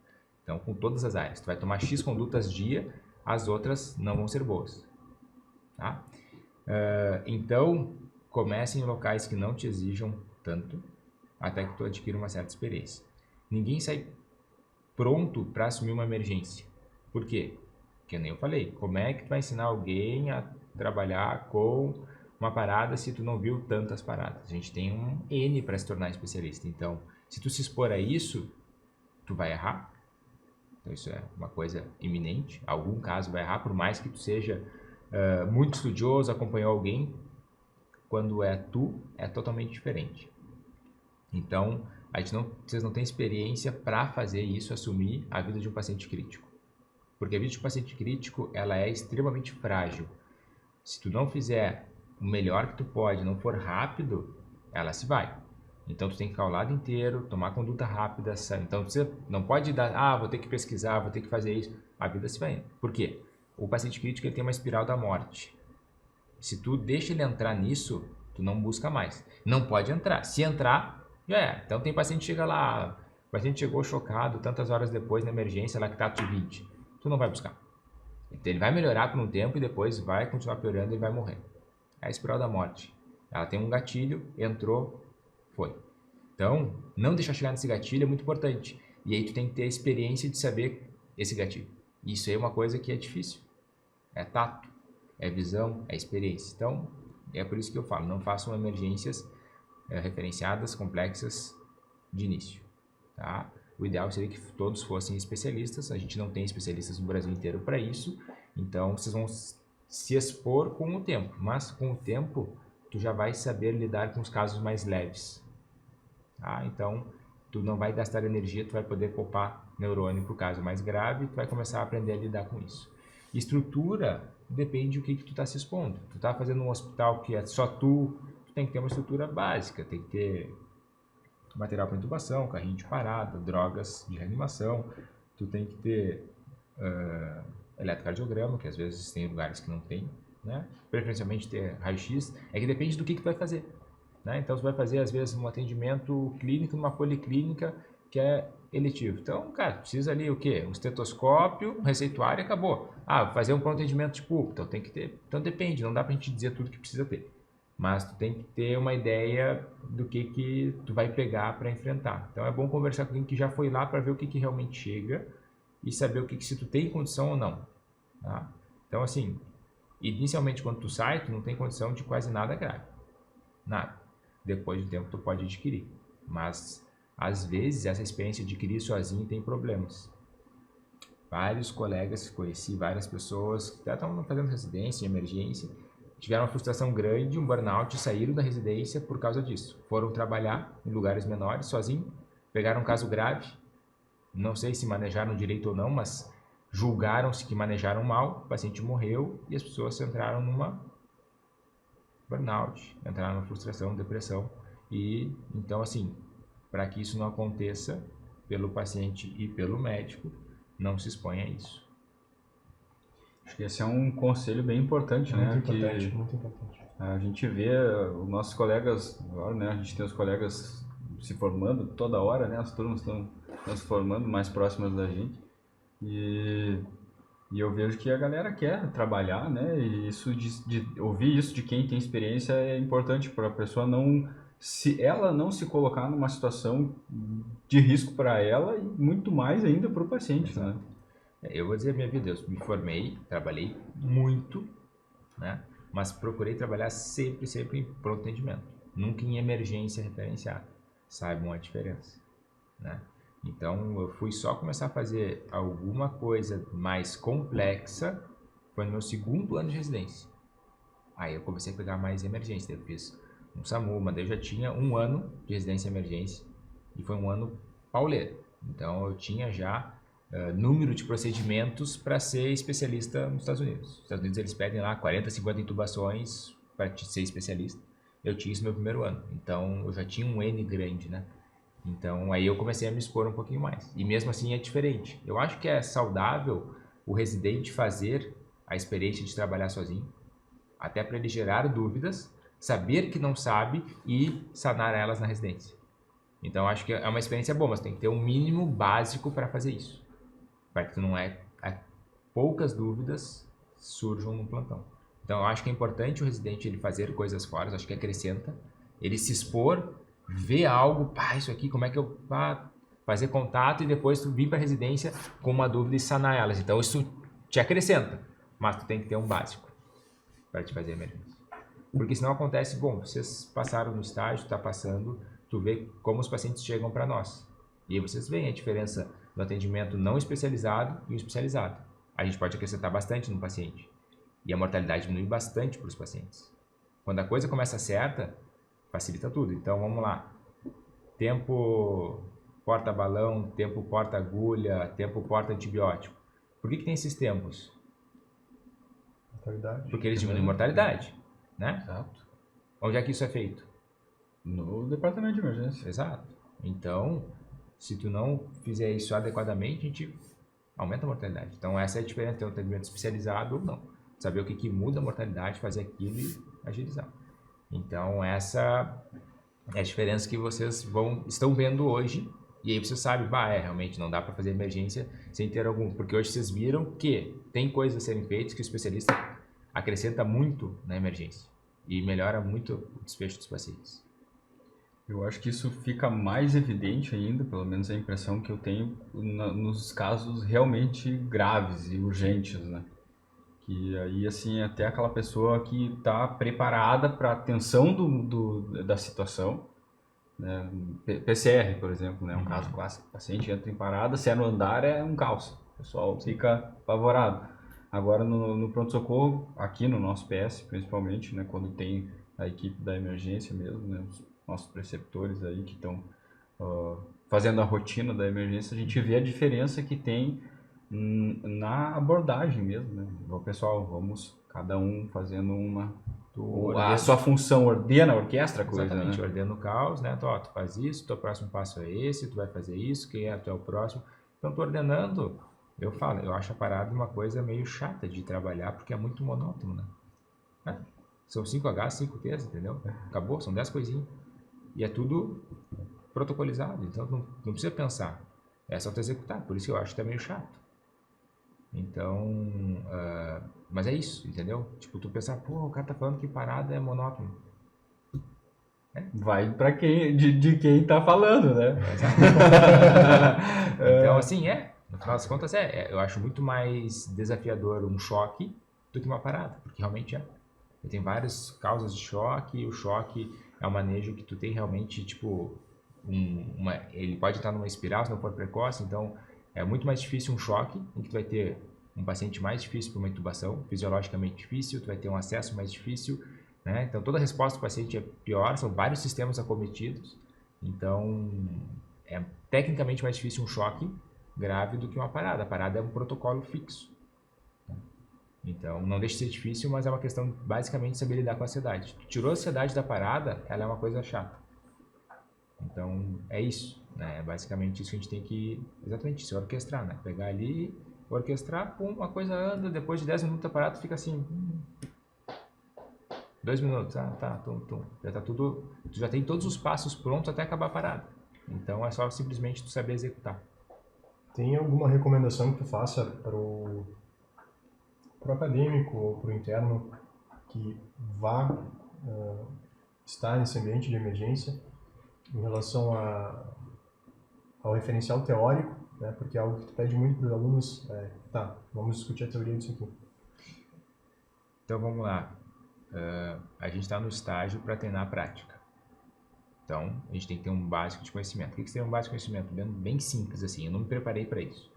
Então, com todas as áreas, tu vai tomar X condutas dia, as outras não vão ser boas. Tá? Então, comece em locais que não te exijam tanto, até que tu adquira uma certa experiência. Ninguém sai pronto para assumir uma emergência. Por quê? Porque nem eu falei, como é que tu vai ensinar alguém a trabalhar com uma parada se tu não viu tantas paradas? A gente tem um N para se tornar especialista. Então, se tu se expor a isso, tu vai errar. Então, isso é uma coisa iminente. Algum caso vai errar, por mais que tu seja muito estudioso, acompanhou alguém. Quando é tu, é totalmente diferente. Então, vocês não têm experiência para fazer isso, assumir a vida de um paciente crítico. Porque a vida de um paciente crítico, ela é extremamente frágil. Se tu não fizer o melhor que tu pode, não for rápido, ela se vai. Então, tu tem que ficar o lado inteiro, tomar conduta rápida. Então, você não pode dar, vou ter que pesquisar, vou ter que fazer isso. A vida se vai indo. Por quê? O paciente crítico ele tem uma espiral da morte. Se tu deixa ele entrar nisso, tu não busca mais. Não pode entrar. Se entrar, já é. Então, tem paciente que chega lá, o paciente chegou chocado tantas horas depois na emergência, lá que tá TU20. Tu não vai buscar. Então, ele vai melhorar por um tempo e depois vai continuar piorando e vai morrer. É a espiral da morte. Ela tem um gatilho, entrou, foi. Então, não deixar chegar nesse gatilho é muito importante. E aí tu tem que ter a experiência de saber esse gatilho. Isso aí é uma coisa que é difícil. É tato, é visão, é experiência. Então, é por isso que eu falo, não façam emergências referenciadas, complexas de início. Tá? O ideal seria que todos fossem especialistas. A gente não tem especialistas no Brasil inteiro para isso. Então, vocês vão se expor com o tempo. Mas, com o tempo, tu já vai saber lidar com os casos mais leves. Tá? Então, tu não vai gastar energia, tu vai poder poupar neurônio para o caso mais grave, tu vai começar a aprender a lidar com isso. Estrutura depende do que tu está se expondo. Tu está fazendo um hospital que é só tu tem que ter uma estrutura básica, tem que ter material para intubação, carrinho de parada, drogas de reanimação, tu tem que ter eletrocardiograma, que às vezes tem lugares que não tem, né? Preferencialmente ter raio-x, é que depende do que tu vai fazer. Né? Então, você vai fazer, às vezes, um atendimento clínico numa policlínica que é eletivo. Então, cara, precisa ali o quê? Um estetoscópio, um receituário e acabou. Fazer um pronto atendimento de público. Então, tem que ter. Então, depende. Não dá pra gente dizer tudo que precisa ter. Mas tu tem que ter uma ideia do que tu vai pegar para enfrentar. Então, é bom conversar com alguém que já foi lá para ver o que realmente chega e saber o que se tu tem condição ou não. Tá? Então, assim, inicialmente, quando tu sai, tu não tem condição de quase nada grave. Nada. Depois do tempo tu pode adquirir, mas às vezes essa experiência de adquirir sozinho tem problemas. Vários colegas, conheci várias pessoas que estavam fazendo residência, emergência, tiveram uma frustração grande, um burnout, saíram da residência por causa disso. Foram trabalhar em lugares menores sozinho, pegaram um caso grave, não sei se manejaram direito ou não, mas julgaram-se que manejaram mal, o paciente morreu e as pessoas entraram numa burnout, entrar numa frustração, depressão. E então, assim, para que isso não aconteça pelo paciente e pelo médico, não se exponha a isso. Acho que esse é um conselho bem importante, muito né? Importante, que muito importante. A gente vê os nossos colegas agora, né? A gente tem os colegas se formando toda hora, né? As turmas estão se formando mais próximas da gente. E eu vejo que a galera quer trabalhar, né? E isso de ouvir isso de quem tem experiência é importante para a pessoa ela não se colocar numa situação de risco para ela e muito mais ainda para o paciente, né? Eu vou dizer a minha vida, eu me formei, trabalhei muito, né? Mas procurei trabalhar sempre em pronto atendimento, nunca em emergência referenciada. Saibam a diferença, né? Então, eu fui só começar a fazer alguma coisa mais complexa, foi no meu segundo ano de residência. Aí eu comecei a pegar mais emergência, eu fiz um SAMU, mas eu já tinha um ano de residência em emergência e foi um ano pauleiro. Então, eu tinha já número de procedimentos para ser especialista nos Estados Unidos. Nos Estados Unidos eles pedem lá 40, 50 intubações para ser especialista. Eu tinha isso no meu primeiro ano, então eu já tinha um N grande, né? Então, aí eu comecei a me expor um pouquinho mais. E mesmo assim é diferente. Eu acho que é saudável o residente fazer a experiência de trabalhar sozinho, até para ele gerar dúvidas, saber que não sabe e sanar elas na residência. Então, acho que é uma experiência boa, mas tem que ter um mínimo básico para fazer isso. Para que tu não poucas dúvidas surjam no plantão. Então, eu acho que é importante o residente ele fazer coisas fora, acho que acrescenta, ele se expor, ver algo, isso aqui, como é que eu fazer contato e depois tu vir para a residência com uma dúvida e sanar elas. Então, isso te acrescenta, mas tu tem que ter um básico para te fazer emergência. Porque senão acontece, vocês passaram no estágio, tá passando, tu vê como os pacientes chegam para nós. E aí vocês veem a diferença do atendimento não especializado e o especializado. A gente pode acrescentar bastante no paciente. E a mortalidade diminui bastante para os pacientes. Quando a coisa começa certa, facilita tudo. Então, vamos lá. Tempo porta-balão, tempo porta-agulha, tempo porta-antibiótico. Por que tem esses tempos? Mortalidade. Porque eles diminuem a mortalidade, né? Exato. Onde é que isso é feito? No departamento de emergência. Exato. Então, se tu não fizer isso adequadamente, a gente aumenta a mortalidade. Então, essa é a diferença de ter um atendimento especializado ou não. Saber o que muda a mortalidade, fazer aquilo e agilizar. Então, essa é a diferença que vocês estão vendo hoje E aí você sabe, realmente não dá para fazer emergência sem ter algum. Porque hoje vocês viram que tem coisas a serem feitas que o especialista acrescenta muito na emergência e melhora muito o desfecho dos pacientes. Eu acho que isso fica mais evidente ainda, pelo menos a impressão que eu tenho, nos casos realmente graves e urgentes, né? Que aí, assim, até aquela pessoa que está preparada para a tensão da situação, né? PCR, por exemplo, né? Um caso clássico, o paciente entra em parada, se é no andar é um caos, o pessoal fica apavorado. Agora, no pronto-socorro, aqui no nosso PS, principalmente, né? Quando tem a equipe da emergência mesmo, né? Nossos preceptores aí que estão fazendo a rotina da emergência, a gente vê a diferença que tem na abordagem mesmo, né? O pessoal, vamos cada um fazendo a sua função, ordena a orquestra a coisa, exatamente, né? ordena o caos, né? Tu faz isso, teu próximo passo é esse, tu vai fazer isso, tu é o próximo. Então, tu ordenando, eu acho a parada uma coisa meio chata de trabalhar, porque é muito monótono, né? São 5H, 5Ts, entendeu? Acabou, são 10 coisinhas. E é tudo protocolizado, então não precisa pensar. É só tu executar, por isso que eu acho que é meio chato. Então, mas é isso, entendeu? Tipo, tu pensar, o cara tá falando que parada é monótono. Vai pra de quem tá falando, né? Então, assim, no final das contas, eu acho muito mais desafiador um choque do que uma parada, porque realmente é. Tem várias causas de choque, e o choque é um manejo que tu tem realmente, tipo, ele pode estar numa espiral se não for precoce, então é muito mais difícil um choque, em que tu vai ter um paciente mais difícil para uma intubação, fisiologicamente difícil, tu vai ter um acesso mais difícil, né? Então toda a resposta do paciente é pior, são vários sistemas acometidos, então é tecnicamente mais difícil um choque grave do que uma parada. A parada é um protocolo fixo. Então, não deixa de ser difícil, mas é uma questão basicamente de saber lidar com a ansiedade. Tirou a ansiedade da parada, ela é uma coisa chata. Então, é isso, né? É basicamente isso que a gente tem que, exatamente, se orquestrar, né? Pegar ali, orquestrar, pum, a coisa anda, depois de 10 minutos da parada, tu fica assim, 2 minutos, tum. Já tá tudo, tu já tem todos os passos prontos até acabar a parada. Então, é só simplesmente tu saber executar. Tem alguma recomendação que tu faça para o acadêmico ou para o interno que vá estar nesse ambiente de emergência em relação ao referencial teórico, né? Porque é algo que tu pede muito para os alunos, vamos discutir a teoria disso aqui. Então vamos lá, a gente está no estágio para treinar a prática. Então a gente tem que ter um básico de conhecimento. O que seria um básico de conhecimento? Bem simples assim, eu não me preparei para isso.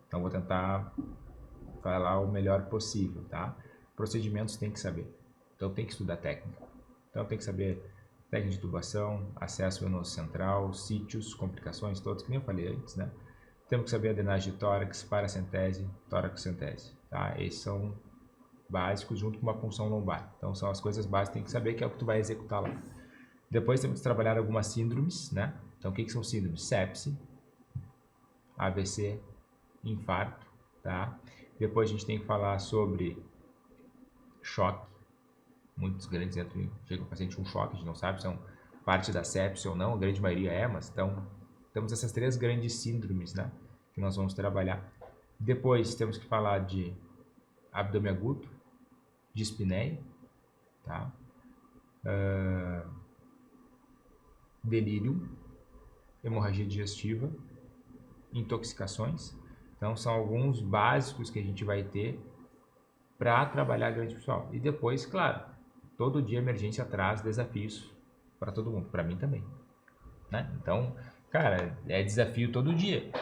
Então vou tentar falar o melhor possível, tá? Procedimentos tem que saber. Então tem que estudar técnica. Então tem que saber técnica de intubação, acesso venoso central, sítios, complicações todas, que nem eu falei antes, né? Temos que saber a drenagem de tórax, paracentese, tórax-centese, tá? Esses são básicos junto com uma punção lombar. Então são as coisas básicas que tem que saber, que é o que tu vai executar lá. Depois temos que trabalhar algumas síndromes, né? Então o que são síndromes? Sepse, AVC, infarto, tá? Depois a gente tem que falar sobre choque. Muitos grandes chega o paciente com choque, a gente não sabe se são parte da sepse ou não, a grande maioria é, mas então temos essas 3 grandes síndromes, né, que nós vamos trabalhar. Depois temos que falar de abdômen agudo, dispneia, tá? Delírio, hemorragia digestiva, intoxicações. Então, são alguns básicos que a gente vai ter para trabalhar grande pessoal. E depois, claro, todo dia a emergência traz desafios para todo mundo, para mim também, né? Então, cara, é desafio todo dia.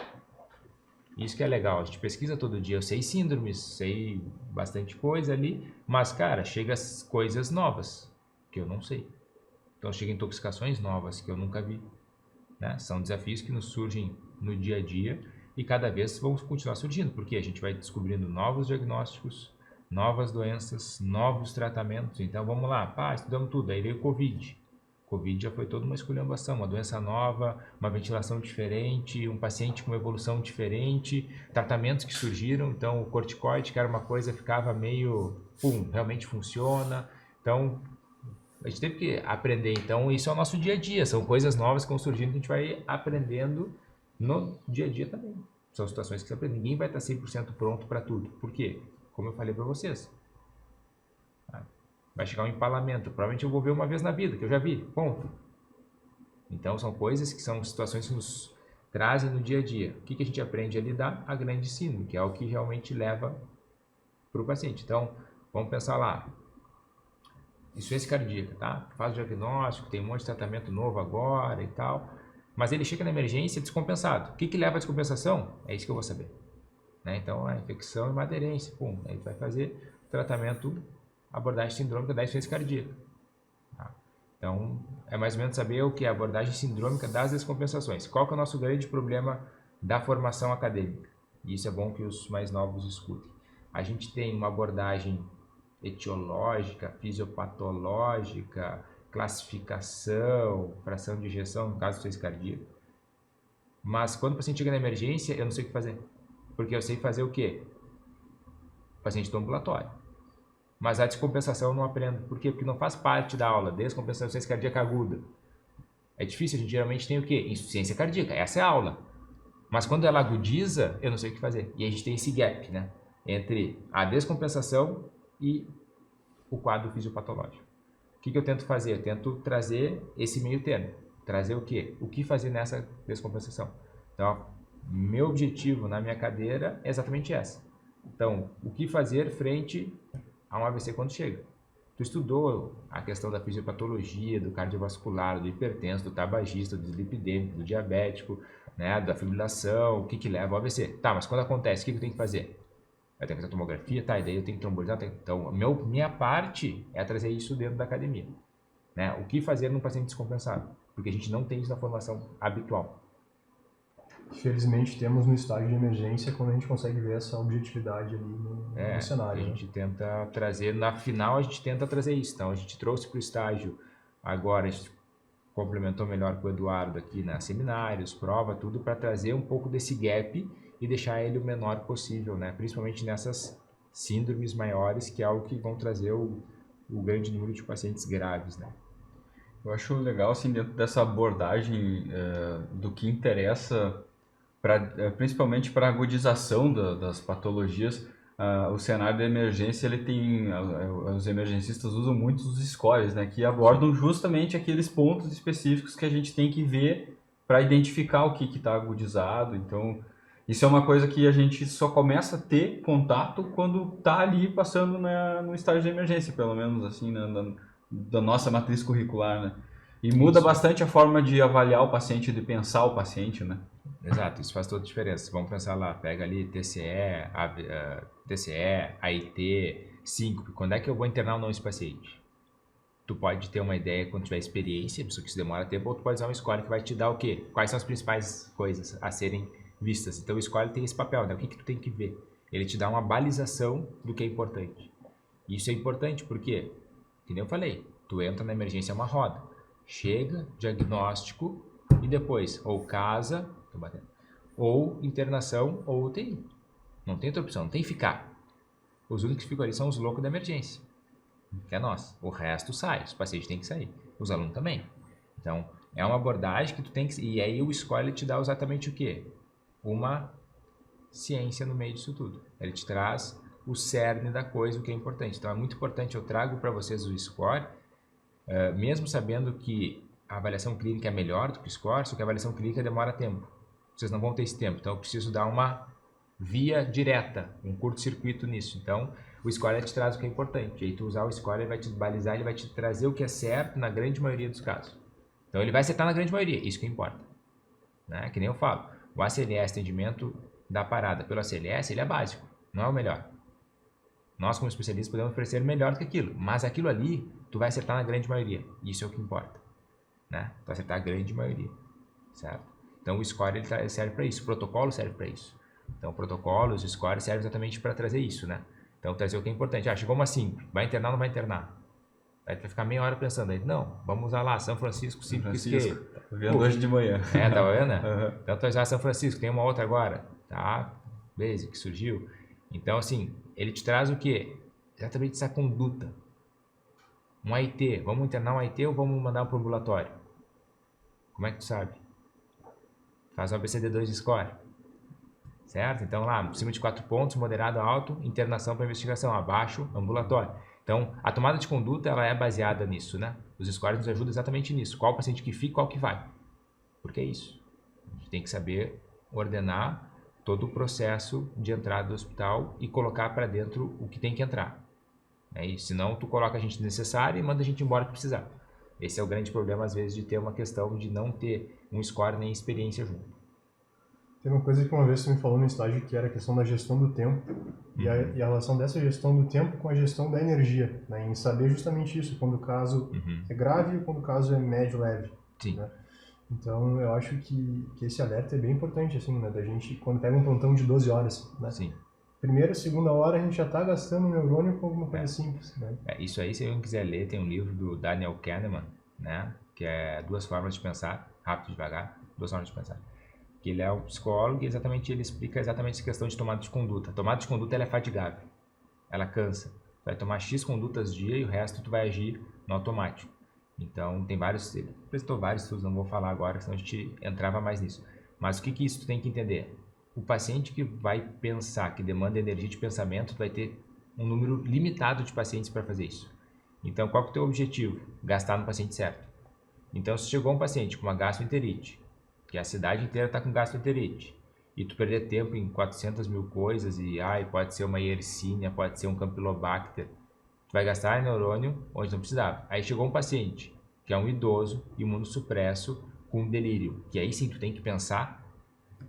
Isso que é legal, a gente pesquisa todo dia. Eu sei síndromes, sei bastante coisa ali, mas, cara, chega as coisas novas que eu não sei. Então, chega intoxicações novas que eu nunca vi, né? São desafios que nos surgem no dia a dia. E cada vez vão continuar surgindo, porque a gente vai descobrindo novos diagnósticos, novas doenças, novos tratamentos. Então vamos lá, estudamos tudo. Aí veio o Covid. Covid já foi toda uma esculhambação, uma doença nova, uma ventilação diferente, um paciente com uma evolução diferente, tratamentos que surgiram. Então o corticoide, que era uma coisa, ficava meio, realmente funciona. Então a gente teve que aprender. Então isso é o nosso dia a dia, são coisas novas que vão surgindo que a gente vai aprendendo No dia a dia também. São situações que você aprende. Ninguém vai estar 100% pronto para tudo. Por quê? Como eu falei para vocês. Vai chegar um empalamento. Provavelmente eu vou ver uma vez na vida, que eu já vi. Ponto. Então são coisas que são situações que nos trazem no dia a dia. O que a gente aprende a lidar? A grande síndrome, que é o que realmente leva para o paciente. Então, vamos pensar lá. Insuficiência cardíaca, tá? Faz o diagnóstico, tem um monte de tratamento novo agora e tal. Mas ele chega na emergência descompensado. O que leva à descompensação? É isso que eu vou saber. Né? Então, a infecção e uma aderência. Pum, aí vai fazer tratamento, abordagem sindrômica da insuficiência cardíaca. Tá? Então, é mais ou menos saber o que é a abordagem sindrômica das descompensações. Qual que é o nosso grande problema da formação acadêmica? E isso é bom que os mais novos escutem. A gente tem uma abordagem etiológica, fisiopatológica, classificação, fração de ejeção, no caso do insuficiência cardíaca. Mas quando o paciente chega na emergência, eu não sei o que fazer. Porque eu sei fazer o quê? Paciente do ambulatório. Mas a descompensação eu não aprendo. Por quê? Porque não faz parte da aula. Descompensação de insuficiência cardíaca aguda. É difícil, a gente geralmente tem o quê? Insuficiência cardíaca. Essa é a aula. Mas quando ela agudiza, eu não sei o que fazer. E a gente tem esse gap, né? Entre a descompensação e o quadro fisiopatológico. O que eu tento fazer? Eu tento trazer esse meio termo. Trazer o quê? O que fazer nessa descompensação. Então, meu objetivo na minha cadeira é exatamente essa. Então, o que fazer frente a um AVC quando chega? Tu estudou a questão da fisiopatologia, do cardiovascular, do hipertenso, do tabagista, do dislipidêmico, do diabético, né, da fibrilação, o que leva ao AVC. Tá, mas quando acontece, o que eu tenho que fazer? Eu tenho que fazer tomografia, tá, e daí eu tenho que trombolizar. Então, minha parte é trazer isso dentro da academia. Né? O que fazer num paciente descompensado? Porque a gente não tem isso na formação habitual. Felizmente temos no estágio de emergência quando a gente consegue ver essa objetividade ali no cenário. A gente tenta trazer, na final a gente tenta trazer isso. Então a gente trouxe para o estágio, agora a gente complementou melhor com o Eduardo aqui nas seminários, prova, tudo para trazer um pouco desse gap e deixar ele o menor possível, né? Principalmente nessas síndromes maiores, que é algo que vão trazer o grande número de pacientes graves, né? Eu acho legal, assim, dentro dessa abordagem do que interessa, principalmente para a agudização das patologias, o cenário da emergência, ele tem, os emergencistas usam muito os scores, né, que abordam justamente aqueles pontos específicos que a gente tem que ver para identificar o que está agudizado. Então, isso é uma coisa que a gente só começa a ter contato quando está ali passando no estágio de emergência, pelo menos assim, da nossa matriz curricular, né? E muda bastante a forma de avaliar o paciente, de pensar o paciente, né? Exato, isso faz toda a diferença. Vamos pensar lá, pega ali TCE, AIT, síncope. Quando é que eu vou internar ou não esse paciente? Tu pode ter uma ideia quando tiver experiência, isso que demora tempo, ou tu pode usar um score que vai te dar o quê? Quais são as principais coisas a serem vistas. Então o score tem esse papel, né? O que tu tem que ver? Ele te dá uma balização do que é importante. Isso é importante porque, como eu falei, tu entra na emergência, é uma roda. Chega, diagnóstico e depois ou casa, ou internação ou UTI. Não tem outra opção, não tem que ficar. Os únicos que ficam ali são os loucos da emergência, que é nós. O resto sai, os pacientes têm que sair, os alunos também. Então, é uma abordagem que tu tem que... E aí o score te dá exatamente o quê? Uma ciência no meio disso tudo. Ele te traz o cerne da coisa, o que é importante. Então, é muito importante, eu trago para vocês o score, mesmo sabendo que a avaliação clínica é melhor do que o score, só que a avaliação clínica demora tempo. Vocês não vão ter esse tempo, então eu preciso dar uma via direta, um curto-circuito nisso. Então, o score te traz o que é importante. E aí tu usar o score, ele vai te balizar, ele vai te trazer o que é certo na grande maioria dos casos. Então, ele vai acertar na grande maioria, isso que importa. Né? Que nem eu falo, o ACLS, atendimento da parada pelo ACLS, ele é básico, não é o melhor. Nós, como especialistas, podemos oferecer melhor do que aquilo, mas aquilo ali, tu vai acertar na grande maioria. Isso é o que importa. Né? Tu vai acertar a grande maioria, certo? Então, o score ele serve para isso, o protocolo serve para isso. Então, o protocolo, os scores servem exatamente para trazer isso, né? Então, trazer o que é importante. Chegou uma 5, vai internar ou não vai internar? Aí tu vai ficar meia hora pensando aí, não, vamos usar lá, São Francisco, 5 que... Tô vendo hoje de manhã. Tava vendo, né? Uhum. Então, tu vai usar São Francisco, tem uma outra agora, tá? Basic, que surgiu. Então, assim, ele te traz o quê? Exatamente essa conduta. Um AIT, vamos internar um AIT ou vamos mandar para o ambulatório? Como é que tu sabe? faz um ABCD2 de score. Certo? Então lá, acima de 4 pontos, moderado, alto, internação para investigação, abaixo, ambulatório. Então, a tomada de conduta ela é baseada nisso, né? Os scores nos ajudam exatamente nisso. Qual paciente que fica, qual que vai. Porque é isso. A gente tem que saber ordenar todo o processo de entrada do hospital e colocar para dentro o que tem que entrar. Senão, tu coloca a gente desnecessário e manda a gente embora que precisar. Esse é o grande problema, às vezes, de ter uma questão de não ter um score nem experiência junto. Tem uma coisa que uma vez você me falou no estágio que era a questão da gestão do tempo e a relação dessa gestão do tempo com a gestão da energia, né? Em saber justamente isso, quando o caso é grave e quando o caso é médio-leve. Sim. Né? Então, eu acho que esse alerta é bem importante, assim, né? Da gente, quando pega um plantão de 12 horas, né? Sim. Primeira, segunda hora, a gente já está gastando neurônio com alguma coisa simples, né? Isso aí, se alguém quiser ler, tem um livro do Daniel Kahneman, né? Que é Duas Formas de Pensar, rápido e devagar, Duas Formas de Pensar. Que ele é um psicólogo e ele explica exatamente essa questão de tomada de conduta. A tomada de conduta ela é fatigável, ela cansa. Tu vai tomar X condutas dia e o resto tu vai agir no automático. Então, tem vários, ele apresentou vários estudos, não vou falar agora, senão a gente entrava mais nisso. Mas o que isso tu tem que entender? O paciente que vai pensar, que demanda energia de pensamento, tu vai ter um número limitado de pacientes para fazer isso. Então, qual que é o teu objetivo? Gastar no paciente certo. Então, se chegou um paciente com uma gastroenterite, que a cidade inteira está com gastroenterite, e tu perder tempo em 400 mil coisas, e pode ser uma Yersinia, pode ser um Campylobacter, tu vai gastar neurônio onde não precisava. Aí chegou um paciente, que é um idoso, imunossupresso, com delírio, que aí sim tu tem que pensar.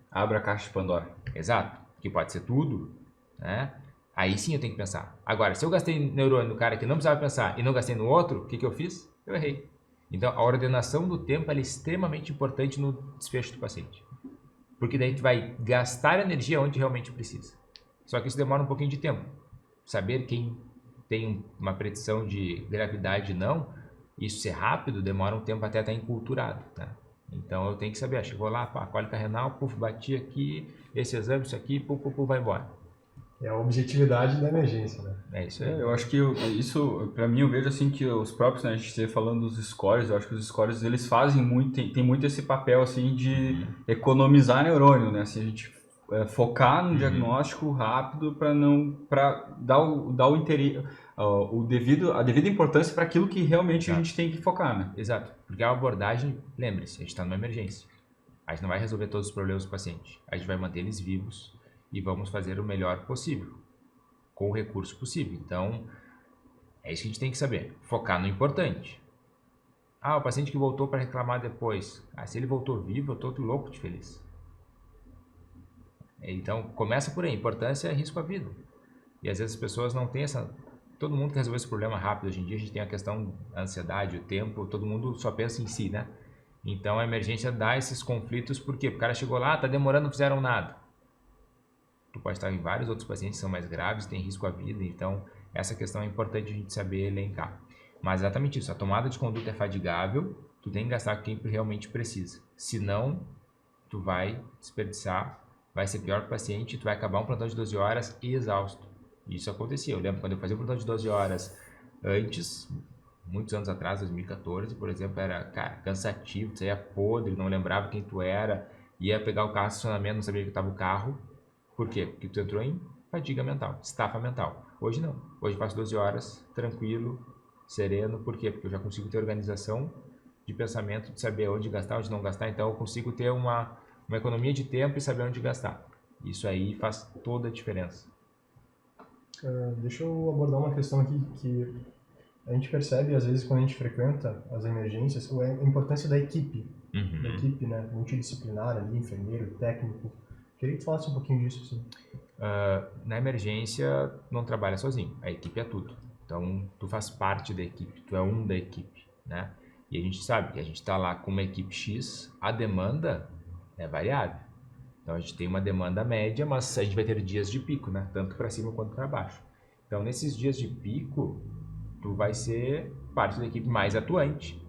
Abra a caixa de Pandora. Exato, que pode ser tudo, né? Aí sim eu tenho que pensar. Agora, se eu gastei neurônio no cara que não precisava pensar e não gastei no outro, o que eu fiz? Eu errei. Então, a ordenação do tempo é extremamente importante no desfecho do paciente. Porque daí tu vai gastar energia onde realmente precisa. Só que isso demora um pouquinho de tempo. Saber quem tem uma predição de gravidade não, isso ser rápido, demora um tempo até estar enculturado, né? Então, eu tenho que saber, chegou lá, cólica renal, bati aqui, esse exame, isso aqui, vai embora. É a objetividade da emergência, né? É isso aí. Eu acho que isso, para mim, eu vejo assim que os próprios, né, a gente esteve falando dos scores, eu acho que os scores, eles fazem muito, tem muito esse papel, assim, de economizar neurônio, né, assim, a gente focar no diagnóstico rápido para dar o interesse, a devida importância para aquilo que realmente a gente tem que focar, né? Exato, porque a abordagem, lembre-se, a gente está numa emergência, a gente não vai resolver todos os problemas do paciente, a gente vai manter eles vivos e vamos fazer o melhor possível, com o recurso possível. Então, é isso que a gente tem que saber. Focar no importante. O paciente que voltou para reclamar depois. Se ele voltou vivo, eu estou louco de feliz. Então, começa por aí. Importância é risco à vida. E às vezes as pessoas não têm essa... Todo mundo quer resolver esse problema rápido. Hoje em dia a gente tem a questão da ansiedade, o tempo. Todo mundo só pensa em si, né? Então, a emergência dá esses conflitos. Por quê? Porque o cara chegou lá, está demorando, não fizeram nada. Tu pode estar em vários outros pacientes que são mais graves, tem risco à vida, então essa questão é importante a gente saber elencar. Mas exatamente isso, a tomada de conduta é fadigável, tu tem que gastar com quem realmente precisa. Senão, tu vai desperdiçar, vai ser pior para o paciente, tu vai acabar um plantão de 12 horas exausto. Isso acontecia, eu lembro quando eu fazia um plantão de 12 horas antes, muitos anos atrás, 2014, por exemplo, era, cansativo, tu saía podre, não lembrava quem tu era, ia pegar o carro no estacionamento, não sabia que estava o carro. Por quê? Porque tu entrou em fadiga mental, estafa mental. Hoje não. Hoje eu faço 12 horas, tranquilo, sereno. Por quê? Porque eu já consigo ter organização de pensamento, de saber onde gastar, onde não gastar. Então eu consigo ter uma economia de tempo e saber onde gastar. Isso aí faz toda a diferença. Deixa eu abordar uma questão aqui que a gente percebe, às vezes, quando a gente frequenta as emergências, a importância da equipe. Da equipe, né? Multidisciplinar ali, enfermeiro, técnico. Queria que tu falasse um pouquinho disso, assim. Na emergência, não trabalha sozinho. A equipe é tudo. Então, tu faz parte da equipe, tu é um da equipe, né? E a gente sabe que a gente está lá com uma equipe X, a demanda é variável. Então, a gente tem uma demanda média, mas a gente vai ter dias de pico, né? Tanto para cima quanto para baixo. Então, nesses dias de pico, tu vai ser parte da equipe mais atuante.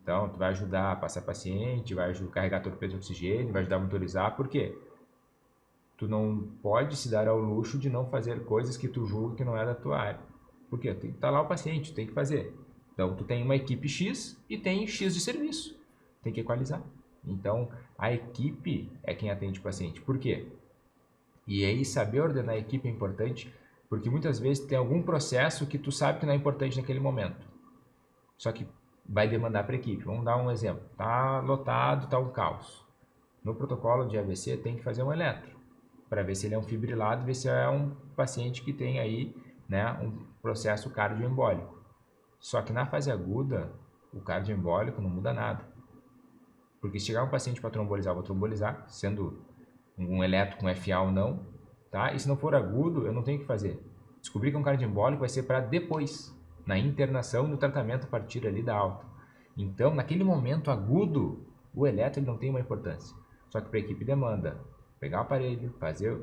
Então, tu vai ajudar a passar paciente, vai ajudar a carregar todo o peso de oxigênio, vai ajudar a motorizar. Por quê? Tu não pode se dar ao luxo de não fazer coisas que tu julga que não é da tua área. Por quê? Tem que estar lá o paciente, tem que fazer. Então, tu tem uma equipe X e tem X de serviço. Tem que equalizar. Então, A equipe é quem atende o paciente. Por quê? E aí saber ordenar a equipe é importante, porque muitas vezes tem algum processo que tu sabe que não é importante naquele momento. Só que vai demandar para a equipe. Vamos dar um exemplo. Tá lotado, tá um caos. No protocolo de AVC tem que fazer um eletro, para ver se ele é um fibrilado, ver se é um paciente que tem aí, né, um processo cardioembólico. Só que na fase aguda, o cardioembólico não muda nada. Porque se chegar um paciente para trombolizar, eu vou trombolizar, sendo um eletro com FA ou não, tá? E se não for agudo, eu não tenho o que fazer. Descobrir que é um cardioembólico vai ser para depois, na internação e no tratamento a partir ali da alta. Então, naquele momento agudo, o eletro não tem uma importância. Só que para a equipe demanda pegar o aparelho, fazer...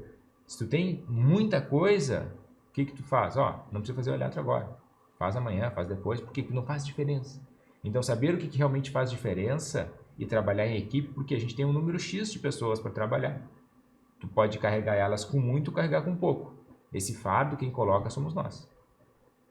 Se tu tem muita coisa, o que tu faz? Ó, não precisa fazer o eletro agora. Faz amanhã, faz depois, porque não faz diferença. Então, saber o que realmente faz diferença e trabalhar em equipe, porque a gente tem um número X de pessoas para trabalhar. Tu pode carregar elas com muito, carregar com pouco. Esse fardo, quem coloca somos nós.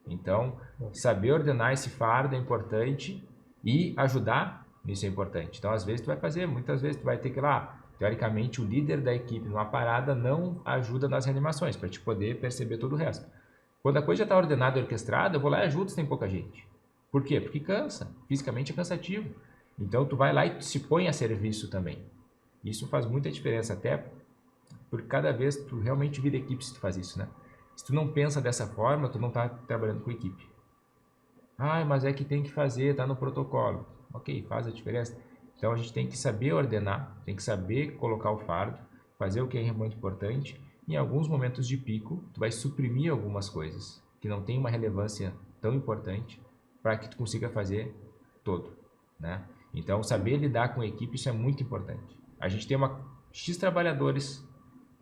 Então, saber ordenar esse fardo é importante e ajudar nisso é importante. Então, às vezes tu vai fazer, muitas vezes tu vai ter que ir lá. Teoricamente, o líder da equipe numa parada não ajuda nas reanimações, para te poder perceber todo o resto. Quando a coisa já está ordenada e orquestrada, eu vou lá e ajudo se tem pouca gente. Por quê? Porque cansa. Fisicamente é cansativo. Então, tu vai lá e se põe a serviço também. Isso faz muita diferença, até porque cada vez tu realmente vira equipe se tu faz isso, né? Se tu não pensa dessa forma, tu não está trabalhando com equipe. Ah, mas é que tem que fazer, tá no protocolo. Ok, faz a diferença. Então, a gente tem que saber ordenar, tem que saber colocar o fardo, fazer o que é muito importante. Em alguns momentos de pico, tu vai suprimir algumas coisas que não tem uma relevância tão importante para que tu consiga fazer todo, né? Então, saber lidar com a equipe, isso é muito importante. A gente tem uma X trabalhadores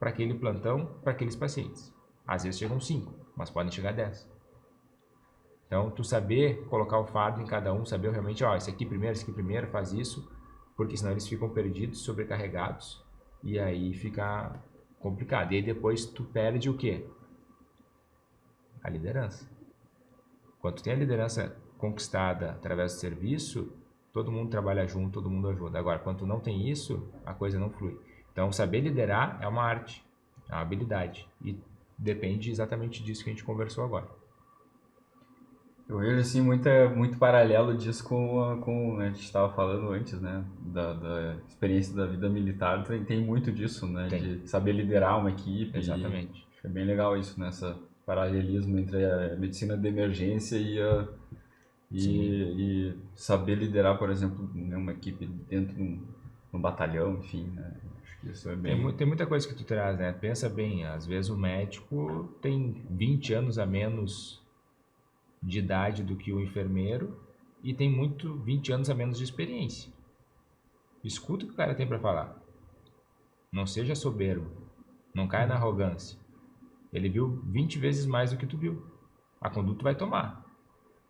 para aquele plantão, para aqueles pacientes. Às vezes chegam 5, mas podem chegar 10. Então, tu saber colocar o fardo em cada um, saber realmente, ó, esse aqui primeiro, faz isso, porque senão eles ficam perdidos, sobrecarregados, e aí fica complicado. E aí depois tu perde o quê? A liderança. Quando tu tem a liderança conquistada através do serviço, todo mundo trabalha junto, todo mundo ajuda. Agora, quando tu não tem isso, a coisa não flui. Então, saber liderar é uma arte, é uma habilidade. E depende exatamente disso que a gente conversou agora. Eu vejo assim muito paralelo disso com a gente estava falando antes, né, da experiência da vida militar, tem muito disso, né, Tem. de saber liderar uma equipe. Exatamente. É bem legal isso, né, esse paralelismo entre a medicina de emergência e saber liderar, por exemplo, né, uma equipe dentro de um batalhão, enfim, né, acho que isso é bem... Tem muita coisa que tu traz, né? Pensa bem, às vezes o médico tem 20 anos a menos de idade do que o enfermeiro e tem 20 anos a menos de experiência. Escuta o que o cara tem para falar. Não seja soberbo. Não caia na arrogância. Ele viu 20 vezes mais do que tu viu. A conduta vai tomar.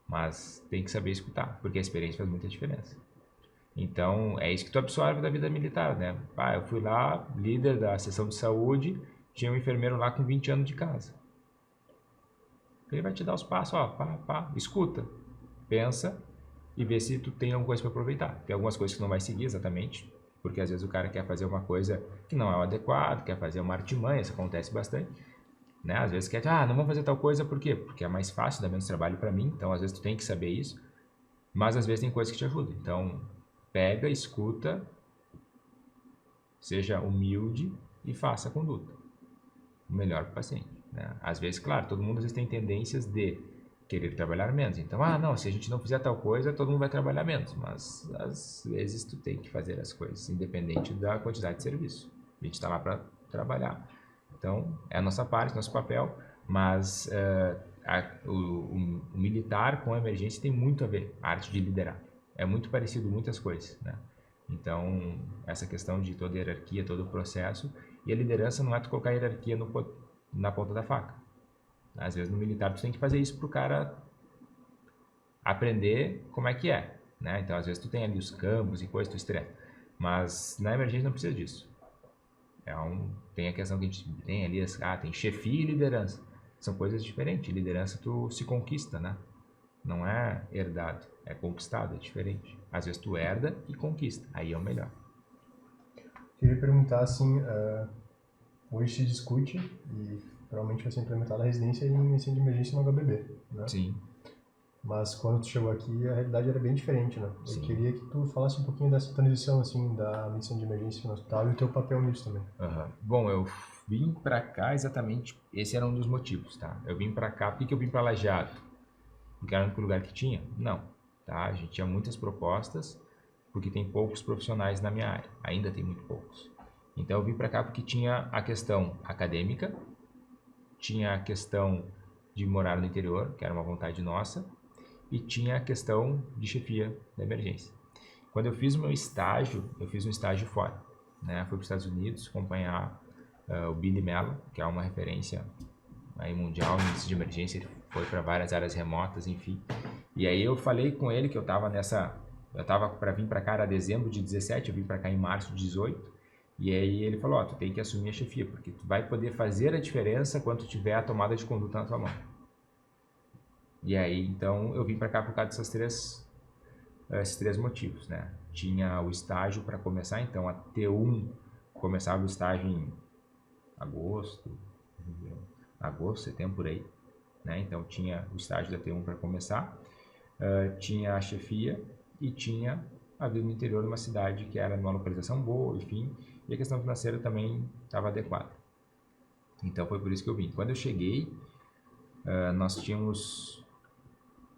Mas tem que saber escutar, porque a experiência faz muita diferença. Então, é isso que tu absorve da vida militar, né? Ah, eu fui lá, líder da seção de saúde, tinha um enfermeiro lá com 20 anos de casa. Ele vai te dar os passos, ó, escuta, pensa e vê se tu tem alguma coisa para aproveitar. Tem algumas coisas que não vai seguir exatamente, porque às vezes o cara quer fazer uma coisa que não é o adequado, quer fazer uma artimanha, isso acontece bastante, né? Às vezes quer, não vou fazer tal coisa, por quê? Porque é mais fácil, dá menos trabalho para mim, então às vezes tu tem que saber isso, mas às vezes tem coisas que te ajudam. Então, pega, escuta, seja humilde e faça a conduta. O melhor para o paciente. Né? Às vezes, claro, todo mundo às vezes tem tendências de querer trabalhar menos. Então, não, se a gente não fizer tal coisa, todo mundo vai trabalhar menos. Mas, às vezes, tu tem que fazer as coisas, independente da quantidade de serviço. A gente está lá para trabalhar. Então, é a nossa parte, nosso papel, mas o militar com a emergência tem muito a ver, a arte de liderar. É muito parecido muitas coisas, né? Então, essa questão de toda a hierarquia, todo o processo, e a liderança não é tu colocar a hierarquia na ponta da faca. Às vezes no militar tu tem que fazer isso pro cara aprender como é que é, né? Então, às vezes tu tem ali os campos e coisas, tu estressa. Mas na emergência não precisa disso. Tem a questão que a gente tem ali, tem chefia e liderança. São coisas diferentes. Liderança tu se conquista, né? Não é herdado, é conquistado, é diferente. Às vezes tu herda e conquista, aí é o melhor. Queria perguntar, assim, hoje se discute, e provavelmente vai ser implementada a residência em medicina de emergência no HBB, né? Sim. Mas quando tu chegou aqui, a realidade era bem diferente, né? Eu Sim. queria que tu falasse um pouquinho dessa transição, assim, da medicina de emergência no hospital e o teu papel nisso também. Bom, eu vim pra cá exatamente, esse era um dos motivos, tá? Eu vim pra cá, por que eu vim pra Lajeado? Porque era o único lugar que tinha? Não, tá? A gente tinha muitas propostas, porque tem poucos profissionais na minha área, ainda tem muito poucos. Então eu vim pra cá porque tinha a questão acadêmica, tinha a questão de morar no interior, que era uma vontade nossa, e tinha a questão de chefia da emergência. Quando eu fiz o meu estágio, eu fiz um estágio fora, né? Fui para os Estados Unidos acompanhar o Billy Mello, que é uma referência aí mundial em índice de emergência. Ele foi para várias áreas remotas, enfim. E aí eu falei com ele que eu estava para vir para cá, era dezembro de 17, eu vim para cá em março de 18. E aí ele falou, tu tem que assumir a chefia, porque tu vai poder fazer a diferença quando tiver a tomada de conduta na tua mão. E aí, então, eu vim para cá por causa esses três motivos, né? Tinha o estágio para começar, então a T1 começava o estágio em agosto, setembro, por aí, né? Então tinha o estágio da T1 para começar, tinha a chefia e tinha a vida no interior de uma cidade que era numa localização boa, enfim, e a questão financeira também estava adequada. Então foi por isso que eu vim. Quando eu cheguei, nós tínhamos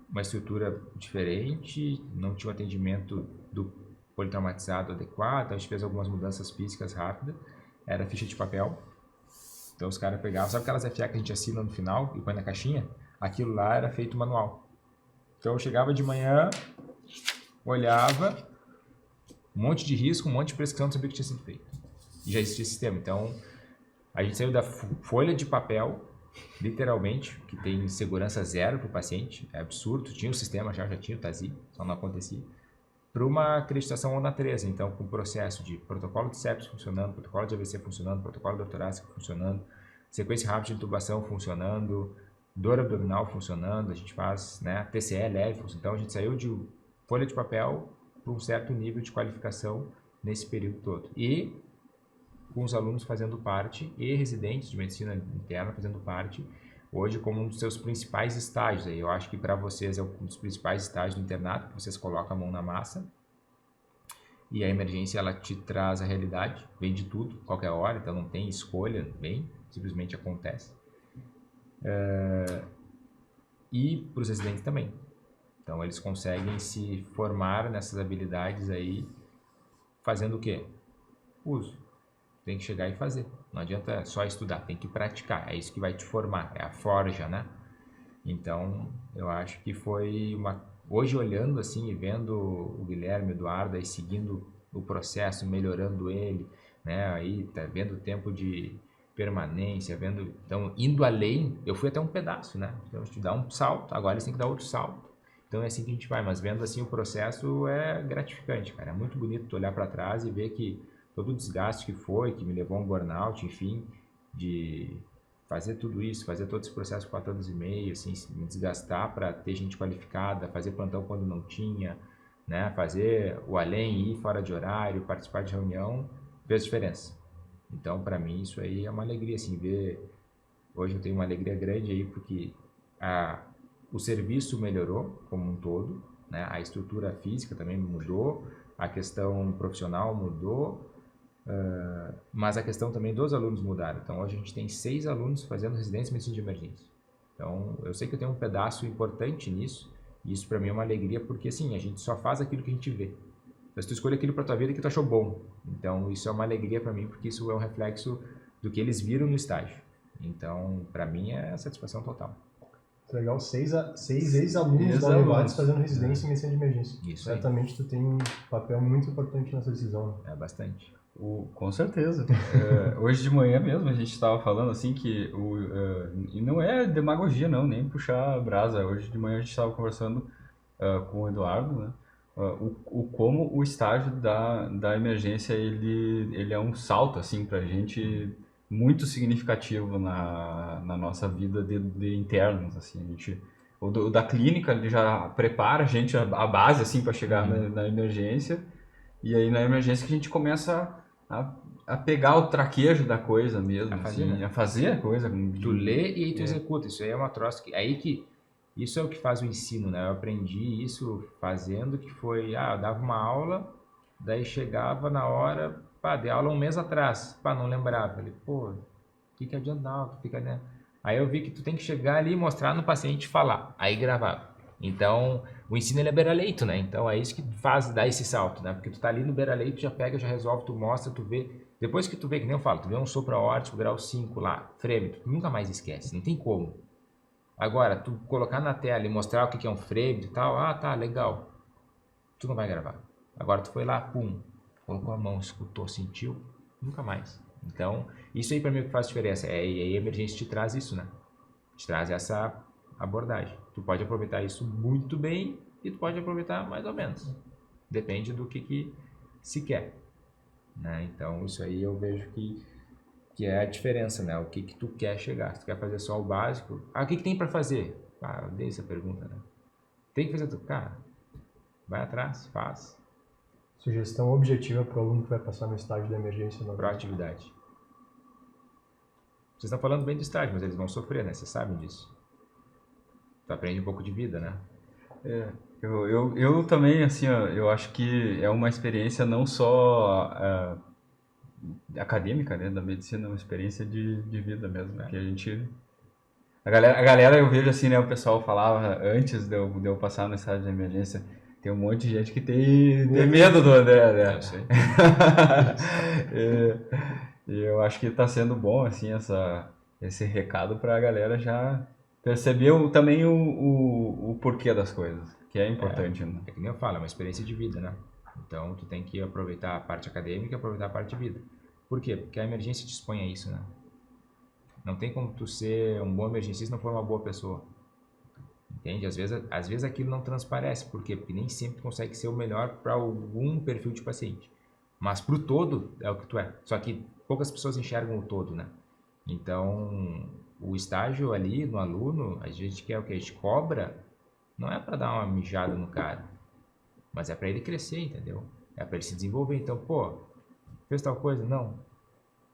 uma estrutura diferente, não tinha um atendimento do politraumatizado adequado, a gente fez algumas mudanças físicas rápidas, era ficha de papel, então os caras pegavam, sabe aquelas FA que a gente assina no final e põe na caixinha? Aquilo lá era feito manual. Então eu chegava de manhã, olhava, um monte de risco, um monte de prescrição, não sabia o que tinha sido feito. E já existia sistema, então a gente saiu da folha de papel, literalmente, que tem segurança zero para o paciente, é absurdo, tinha o sistema, já tinha o TASI, só não acontecia, para uma acreditação ONA 13, então com o processo de protocolo de sepsis funcionando, protocolo de AVC funcionando, protocolo de torácica funcionando, sequência rápida de intubação funcionando, dor abdominal funcionando, a gente faz, né, TCE leve, então a gente saiu de folha de papel para um certo nível de qualificação nesse período todo. E com os alunos fazendo parte e residentes de medicina interna fazendo parte, hoje como um dos seus principais estágios. Eu acho que para vocês é um dos principais estágios do internato, que vocês colocam a mão na massa e a emergência ela te traz a realidade, vem de tudo, qualquer hora, então não tem escolha, vem, simplesmente acontece. E para os residentes também. Então eles conseguem se formar nessas habilidades aí, fazendo o quê? Uso. Tem que chegar e fazer. Não adianta só estudar, tem que praticar. É isso que vai te formar, é a forja, né? Então, eu acho que foi uma... Hoje, olhando assim e vendo o Guilherme, o Eduardo, aí seguindo o processo, melhorando ele, né? Aí, tá vendo o tempo de permanência, vendo... Então, indo além, eu fui até um pedaço, né? Então, a gente dá um salto, agora eles têm que dar outro salto. Então, é assim que a gente vai. Mas vendo assim o processo é gratificante, cara. É muito bonito tu olhar para trás e ver que todo o desgaste que foi, que me levou a um burnout, enfim, de fazer tudo isso, fazer todo esse processo 4 anos e meio, assim, me desgastar para ter gente qualificada, fazer plantão quando não tinha, né, fazer o além, ir fora de horário, participar de reunião, fez diferença. Então, para mim, isso aí é uma alegria, assim, ver... Hoje eu tenho uma alegria grande aí, porque o serviço melhorou como um todo, né, a estrutura física também mudou, a questão profissional mudou, mas a questão também dos alunos mudaram. Então hoje a gente tem 6 alunos fazendo residência em medicina de emergência. Então eu sei que eu tenho um pedaço importante nisso, e isso para mim é uma alegria, porque assim, a gente só faz aquilo que a gente vê. Então se tu escolhe aquilo para tua vida que tu achou bom, então isso é uma alegria para mim, porque isso é um reflexo do que eles viram no estágio. Então para mim é satisfação total. Legal, 6 ex-alunos da Univades fazendo residência em medicina de emergência. Isso certamente aí. Tu tem um papel muito importante nessa decisão. É bastante. Com certeza. Hoje de manhã mesmo a gente estava falando assim que e não é demagogia não, nem puxar a brasa. Hoje de manhã a gente estava conversando com o Eduardo, né? Como o estágio da emergência ele é um salto assim para a gente muito significativo na nossa vida de internos, assim. A gente, o da clínica ele já prepara a gente a base assim para chegar na emergência, e aí na emergência que a gente começa a a pegar o traquejo da coisa mesmo, A fazer, assim, né? a fazer a coisa. Tu lê e aí tu executa. Isso aí é uma troça que isso é o que faz o ensino, né? Eu aprendi isso fazendo, que foi, eu dava uma aula, daí chegava na hora, dei aula um mês atrás, não lembrava. Falei, pô, o que adianta dar aula? Tu fica, né? Aí eu vi que tu tem que chegar ali e mostrar no paciente e falar, aí gravava. Então, o ensino ele é beira-leito, né? Então é isso que faz dar esse salto, né? Porque tu tá ali no beira-leito, já pega, já resolve, tu mostra, tu vê. Depois que tu vê, que nem eu falo, tu vê um sopro aórtico, grau 5 lá, frame, tu nunca mais esquece, não tem como. Agora, tu colocar na tela e mostrar o que é um frame e tal, tá, legal. Tu não vai gravar. Agora tu foi lá, pum, colocou a mão, escutou, sentiu, nunca mais. Então, isso aí pra mim é o que faz diferença. E aí a emergência te traz isso, né? Te traz essa abordagem. Tu pode aproveitar isso muito bem e tu pode aproveitar mais ou menos. Depende do que se quer. Né? Então, isso aí eu vejo que é a diferença, né? O que tu quer chegar. Se tu quer fazer só o básico, o que tem para fazer? Eu dei essa pergunta, né? Tem que fazer tudo. Cara, vai atrás, faz. Sugestão objetiva para o aluno que vai passar no estágio da emergência. Proatividade. Vocês estão falando bem do estágio, mas eles vão sofrer, né? Vocês sabem disso. Tu aprende um pouco de vida, né? Eu também, assim, ó, eu acho que é uma experiência não só acadêmica, né, da medicina, é uma experiência de vida mesmo, que a gente... A galera, eu vejo assim, né, o pessoal falava antes de eu passar no estágio de emergência, tem um monte de gente que tem medo do André, né? Eu sei. E eu acho que está sendo bom, assim, esse recado para a galera já perceber também o porquê das coisas, que é importante, né? É que nem eu falo, é uma experiência de vida, né? Então, tu tem que aproveitar a parte acadêmica e aproveitar a parte de vida. Por quê? Porque a emergência te expõe a isso, né? Não tem como tu ser um bom emergencista se não for uma boa pessoa. Entende? Às vezes aquilo não transparece. Por quê? Porque nem sempre tu consegue ser o melhor para algum perfil de paciente. Mas pro todo é o que tu é. Só que poucas pessoas enxergam o todo, né? Então, o estágio ali no aluno, a gente quer o que? A gente cobra, não é para dar uma mijada no cara, mas é para ele crescer, entendeu? É para ele se desenvolver. Então, fez tal coisa? Não.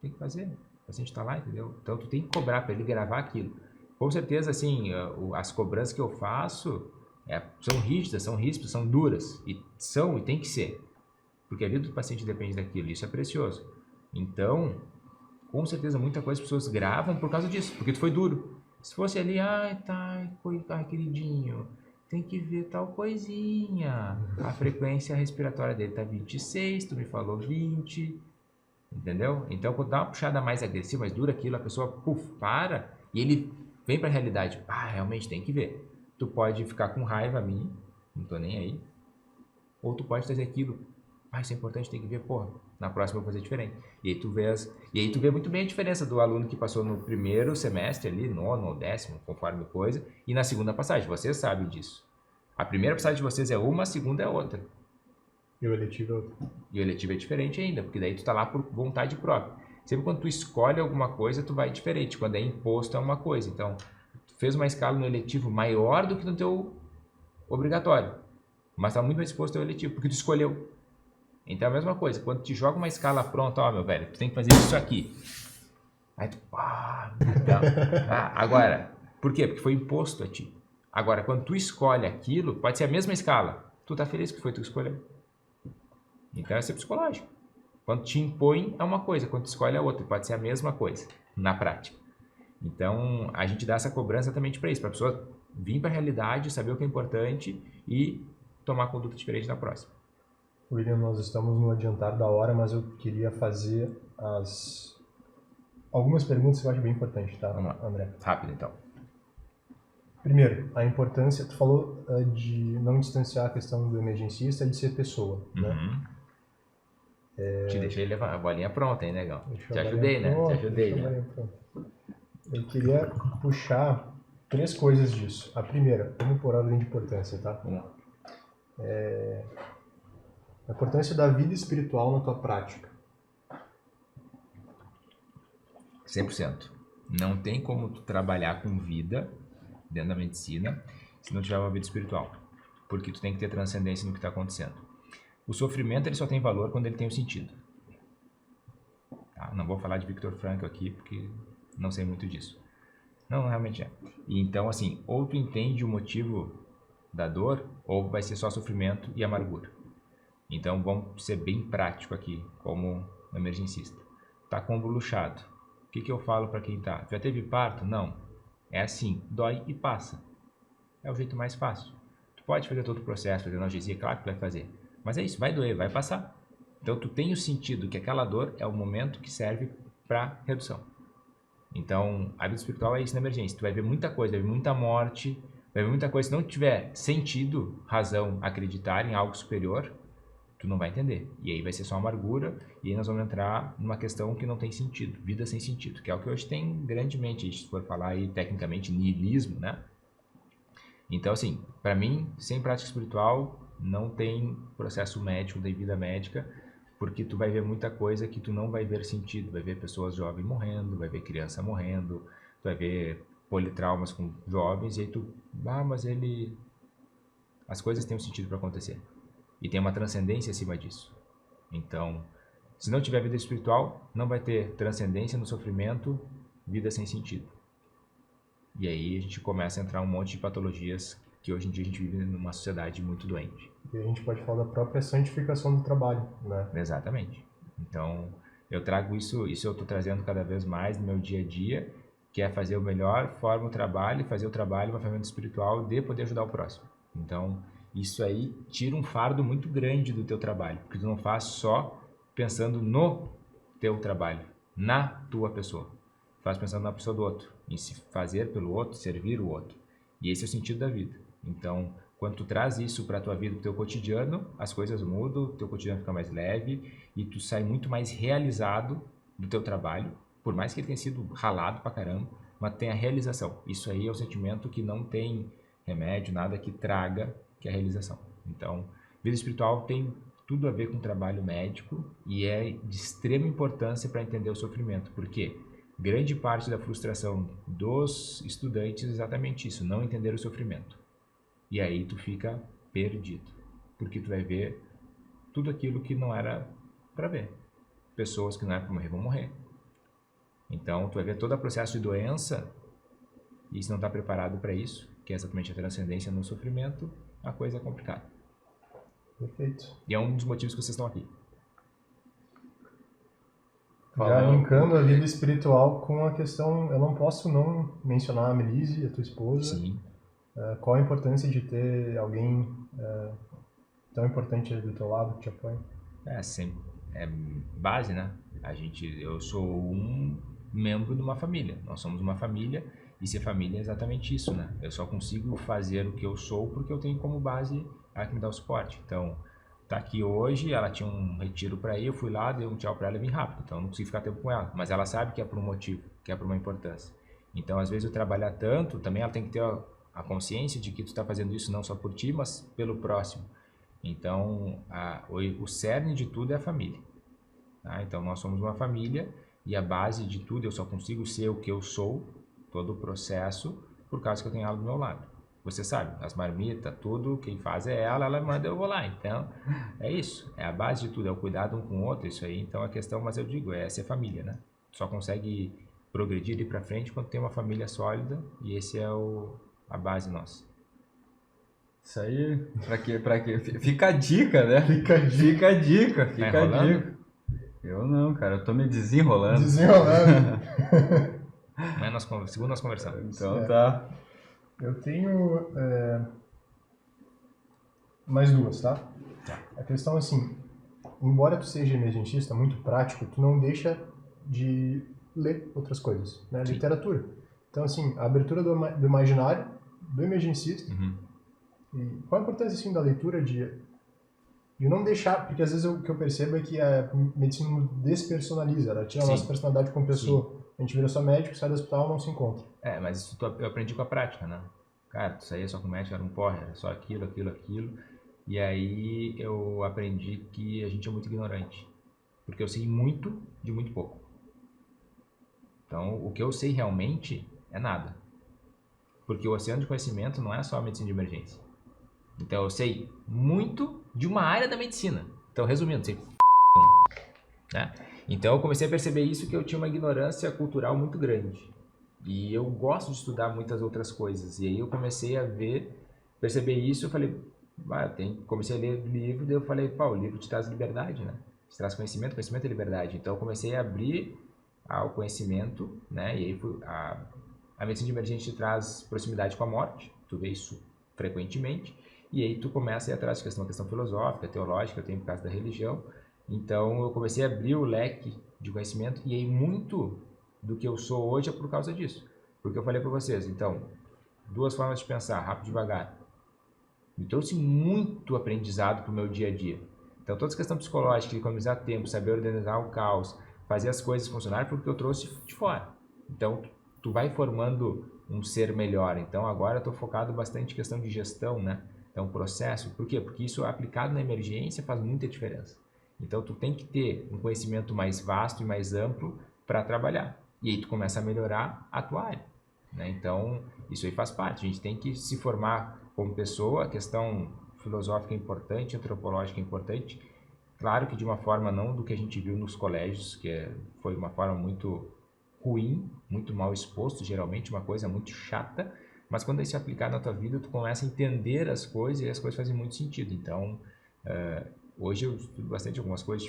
Tem que fazer. O paciente tá lá, entendeu? Então, tu tem que cobrar para ele gravar aquilo. Com certeza, assim, as cobranças que eu faço são rígidas, são duras. E tem que ser. Porque a vida do paciente depende daquilo. Isso é precioso. Então, com certeza, muita coisa as pessoas gravam por causa disso. Porque tu foi duro. Se fosse ali, queridinho, tem que ver tal coisinha. A frequência respiratória dele tá 26, tu me falou 20. Entendeu? Então, quando dá uma puxada mais agressiva, mais dura aquilo, a pessoa, para e ele vem pra realidade. Realmente tem que ver. Tu pode ficar com raiva a mim, não tô nem aí. Ou tu pode trazer aquilo. Isso é importante, tem que ver, na próxima eu vou fazer diferente. E aí tu vê muito bem a diferença do aluno que passou no primeiro semestre ali, 9º ou 10º, conforme coisa, e na segunda passagem. Vocês sabem disso. A primeira passagem de vocês é uma, a segunda é outra. E o eletivo é outro. E o eletivo é diferente ainda, porque daí tu tá lá por vontade própria. Sempre quando tu escolhe alguma coisa, tu vai diferente. Quando é imposto é uma coisa. Então, tu fez uma escala no eletivo maior do que no teu obrigatório. Mas tá muito mais exposto ao eletivo, porque tu escolheu. Então é a mesma coisa. Quando te joga uma escala pronta, meu velho, tu tem que fazer isso aqui. Aí tu... Agora, por quê? Porque foi imposto a ti. Agora, quando tu escolhe aquilo, pode ser a mesma escala. Tu tá feliz que foi tu que escolheu. Então é ser psicológico. Quando te impõe é uma coisa, quando tu escolhe é outra. Pode ser a mesma coisa, na prática. Então, a gente dá essa cobrança exatamente para isso, para a pessoa vir para a realidade, saber o que é importante e tomar conduta diferente na próxima. William, nós estamos no adiantar da hora, mas eu queria fazer algumas perguntas que eu acho bem importantes, tá, Vamos lá. André? Rápido, então. Primeiro, a importância, tu falou de não distanciar a questão do emergencista de ser pessoa, né? Te deixei levar a bolinha pronta, hein, negão? Deixa Te eu ajudei, né? pronto, Te ajudei, deixa eu né? ver pronto. Eu queria puxar 3 coisas disso. A primeira, vamos por ordem de importância, tá? Vamos lá. A importância da vida espiritual na tua prática. 100%. Não tem como tu trabalhar com vida dentro da medicina se não tiver uma vida espiritual. Porque tu tem que ter transcendência no que está acontecendo. O sofrimento ele só tem valor quando ele tem um sentido. Tá? Não vou falar de Viktor Frankl aqui, porque não sei muito disso. Não, realmente é. E então, assim, ou tu entende o motivo da dor, ou vai ser só sofrimento e amargura. Então, vamos ser bem prático aqui, como emergencista. Tá convoluchado. O que eu falo para quem tá? Já teve parto? Não. É assim, dói e passa. É o jeito mais fácil. Tu pode fazer todo o processo, fazer analgesia, claro que vai fazer. Mas é isso, vai doer, vai passar. Então, tu tem o sentido que aquela dor é o momento que serve para redução. Então, a vida espiritual é isso na emergência. Tu vai ver muita coisa, vai ver muita morte, vai ver muita coisa. Se não tiver sentido, razão, acreditar em algo superior, tu não vai entender. E aí vai ser só amargura, e aí nós vamos entrar numa questão que não tem sentido, vida sem sentido, que é o que hoje tem grandemente, se for falar aí tecnicamente, niilismo, né? Então, assim, para mim, sem prática espiritual, não tem processo médico, da vida médica, porque tu vai ver muita coisa que tu não vai ver sentido. Vai ver pessoas jovens morrendo, vai ver criança morrendo, tu vai ver politraumas com jovens, e aí tu, mas ele... As coisas têm um sentido para acontecer. E tem uma transcendência acima disso. Então, se não tiver vida espiritual, não vai ter transcendência no sofrimento, vida sem sentido. E aí a gente começa a entrar um monte de patologias que hoje em dia a gente vive numa sociedade muito doente. E a gente pode falar da própria santificação do trabalho, né? Exatamente. Então, eu trago isso eu estou trazendo cada vez mais no meu dia a dia, que é fazer o melhor forma o trabalho, fazer o trabalho uma ferramenta espiritual de poder ajudar o próximo. Então, isso aí tira um fardo muito grande do teu trabalho, porque tu não faz só pensando no teu trabalho, na tua pessoa. Tu faz pensando na pessoa do outro, em se fazer pelo outro, servir o outro. E esse é o sentido da vida. Então, quando tu traz isso para a tua vida, para o teu cotidiano, as coisas mudam, o teu cotidiano fica mais leve e tu sai muito mais realizado do teu trabalho, por mais que ele tenha sido ralado pra caramba, mas tem a realização. Isso aí é o sentimento que não tem remédio, nada que traga, que é a realização. Então, vida espiritual tem tudo a ver com trabalho médico e é de extrema importância para entender o sofrimento, porque grande parte da frustração dos estudantes é exatamente isso, não entender o sofrimento. E aí tu fica perdido, porque tu vai ver tudo aquilo que não era para ver. Pessoas que não eram para morrer vão morrer. Então tu vai ver todo o processo de doença, e se não está preparado para isso, que é exatamente a transcendência no sofrimento, a coisa é complicada. Perfeito. E é um dos motivos que vocês estão aqui. Já linkando a vida espiritual com a questão, eu não posso não mencionar a Melise, a tua esposa. Sim. Qual a importância de ter alguém tão importante do teu lado que te apoia? É base, né? Eu sou um membro de uma família. Nós somos uma família, e ser família é exatamente isso, né? Eu só consigo fazer o que eu sou porque eu tenho como base a que me dá o suporte. Então, tá aqui hoje, ela tinha um retiro para ir, eu fui lá, dei um tchau para ela e vim rápido. Então, eu não consigo ficar tempo com ela. Mas ela sabe que é por um motivo, que é por uma importância. Então, às vezes, eu trabalhar tanto, também ela tem que ter a consciência de que tu está fazendo isso não só por ti, mas pelo próximo. Então, o cerne de tudo é a família. Tá? Então, nós somos uma família e a base de tudo, eu só consigo ser o que eu sou, todo o processo, por causa que eu tenho ela do meu lado. Você sabe, as marmitas, tudo, quem faz é ela manda, eu vou lá. Então, é isso. É a base de tudo, é o cuidado um com o outro, isso aí. Então, a questão, mas eu digo, é ser família, né? Tu só consegue progredir e ir pra frente quando tem uma família sólida, e esse é a base nossa. Isso aí, pra quê? Fica a dica, né? Fica a dica. Fica a dica. Eu não, cara, eu tô me desenrolando. Segundo nós conversamos. Então tá. Eu tenho mais duas, tá? A questão é assim, embora tu seja emergencista, muito prático, tu não deixa de ler outras coisas, né? Sim. Literatura. Então assim, a abertura do imaginário, do emergencista. Uhum. E qual a importância assim da leitura de não deixar, porque às vezes o que eu percebo é que a medicina despersonaliza, ela tira a nossa personalidade como pessoa. Sim. A gente vira só médico, sai do hospital, não se encontra. Mas isso eu aprendi com a prática, né? Cara, tu saía só com médico, era um porra, era só aquilo. E aí eu aprendi que a gente é muito ignorante. Porque eu sei muito de muito pouco. Então, o que eu sei realmente é nada. Porque o oceano de conhecimento não é só a medicina de emergência. Então, eu sei muito de uma área da medicina. Então, resumindo, sei né? Então eu comecei a perceber isso, que eu tinha uma ignorância cultural muito grande. E eu gosto de estudar muitas outras coisas. E aí eu comecei a perceber isso, eu falei, comecei a ler livro, daí eu falei, o livro te traz liberdade, né? Te traz conhecimento é liberdade. Então eu comecei a abrir ao conhecimento, né? E aí a medicina de emergência te traz proximidade com a morte, tu vê isso frequentemente, e aí tu começa a ir atrás de uma questão filosófica, teológica, eu tenho por causa da religião. Então eu comecei a abrir o leque de conhecimento, e aí muito do que eu sou hoje é por causa disso. Porque eu falei para vocês, então, 2 formas de pensar, rápido e devagar. Me trouxe muito aprendizado para o meu dia a dia. Então toda essa questão psicológica, economizar tempo, saber organizar o caos, fazer as coisas funcionarem, porque eu trouxe de fora. Então tu vai formando um ser melhor. Então agora eu estou focado bastante em questão de gestão, né? Então processo, por quê? Porque isso aplicado na emergência faz muita diferença. Então tu tem que ter um conhecimento mais vasto e mais amplo para trabalhar. E aí tu começa a melhorar a tua área, né? Então isso aí faz parte. A gente tem que se formar como pessoa. A questão filosófica é importante, antropológica é importante. Claro que de uma forma não do que a gente viu nos colégios, que foi uma forma muito ruim, muito mal exposto, geralmente uma coisa muito chata, mas quando isso é aplicado na tua vida, tu começa a entender as coisas e as coisas fazem muito sentido. Então, hoje eu estudo bastante algumas coisas,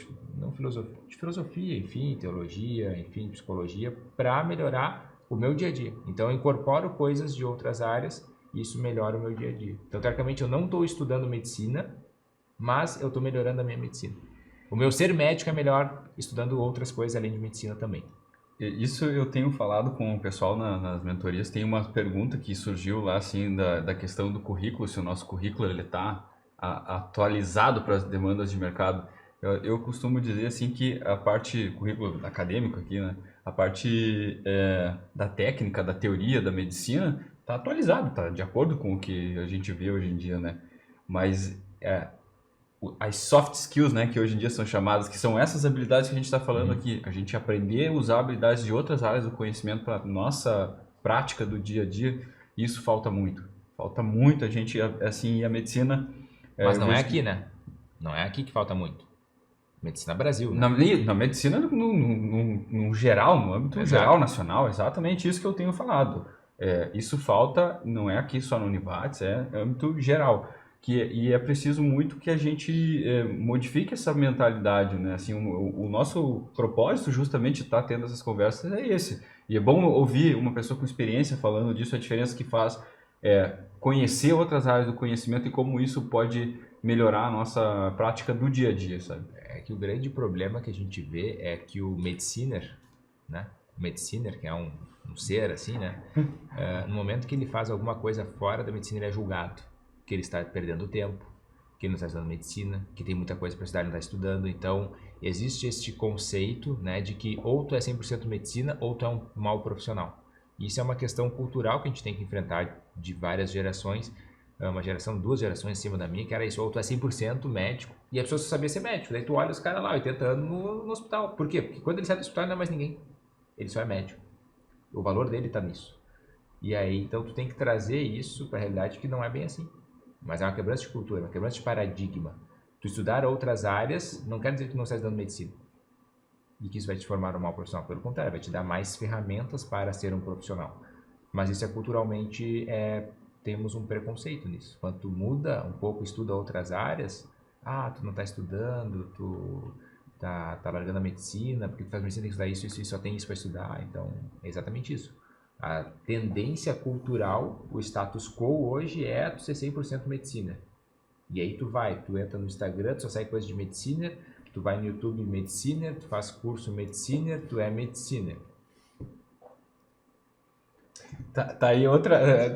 de filosofia, enfim, teologia, enfim, psicologia, para melhorar o meu dia a dia. Então, eu incorporo coisas de outras áreas e isso melhora o meu dia a dia. Então, teoricamente, eu não estou estudando medicina, mas eu estou melhorando a minha medicina. O meu ser médico é melhor estudando outras coisas além de medicina também. Isso eu tenho falado com o pessoal nas mentorias. Tem uma pergunta que surgiu lá, assim, da questão do currículo, se o nosso currículo ele está atualizado para as demandas de mercado. Eu costumo dizer, assim, que a parte currículo acadêmico aqui, né, a parte da técnica, da teoria, da medicina, está atualizado, está de acordo com o que a gente vê hoje em dia, né? Mas as soft skills, né, que hoje em dia são chamadas, que são essas habilidades que a gente está falando aqui, a gente aprender a usar habilidades de outras áreas do conhecimento para nossa prática do dia a dia, isso falta muito a gente, assim, a medicina... Mas não é aqui, né? Não é aqui que falta muito. Medicina Brasil, né? Na medicina no geral, no âmbito geral nacional, exatamente isso que eu tenho falado. Isso falta, não é aqui só no Univates, é âmbito geral. E é preciso muito que a gente modifique essa mentalidade, né? Assim, o nosso propósito justamente de estar tendo essas conversas é esse. E é bom ouvir uma pessoa com experiência falando disso, a diferença que faz conhecer outras áreas do conhecimento e como isso pode melhorar a nossa prática do dia a dia, sabe? É que o grande problema que a gente vê é que o mediciner, né? O mediciner, que é um ser assim, né? No momento que ele faz alguma coisa fora da medicina, ele é julgado. Que ele está perdendo tempo, que ele não está estudando medicina, que tem muita coisa para estudar e não está estudando. Então, existe este conceito, né, de que ou tu é 100% medicina ou tu é um mau profissional. Isso é uma questão cultural que a gente tem que enfrentar de várias gerações, uma geração, 2 gerações acima da minha, que era isso, ou tu é 100% médico, e a pessoa só sabia ser médico. Daí tu olha os caras lá, 80 anos no hospital. Por quê? Porque quando ele sai do hospital não é mais ninguém. Ele só é médico. O valor dele está nisso. E aí, então, tu tem que trazer isso para a realidade que não é bem assim. Mas é uma quebrança de cultura, uma quebrança de paradigma. Tu estudar outras áreas não quer dizer que tu não está estudando medicina. E que isso vai te formar um mau profissional. Pelo contrário, vai te dar mais ferramentas para ser um profissional. Mas isso culturalmente, temos um preconceito nisso. Quando tu muda um pouco, estuda outras áreas, tu não está estudando, tu tá largando a medicina, porque tu faz medicina, tem que estudar isso e só tem isso para estudar. Então, é exatamente isso. A tendência cultural, o status quo hoje é tu ser 100% medicina. E aí tu entra no Instagram, tu só sai coisa de medicina, tu vai no YouTube medicina, tu faz curso medicina, tu é medicina. Tá aí outra...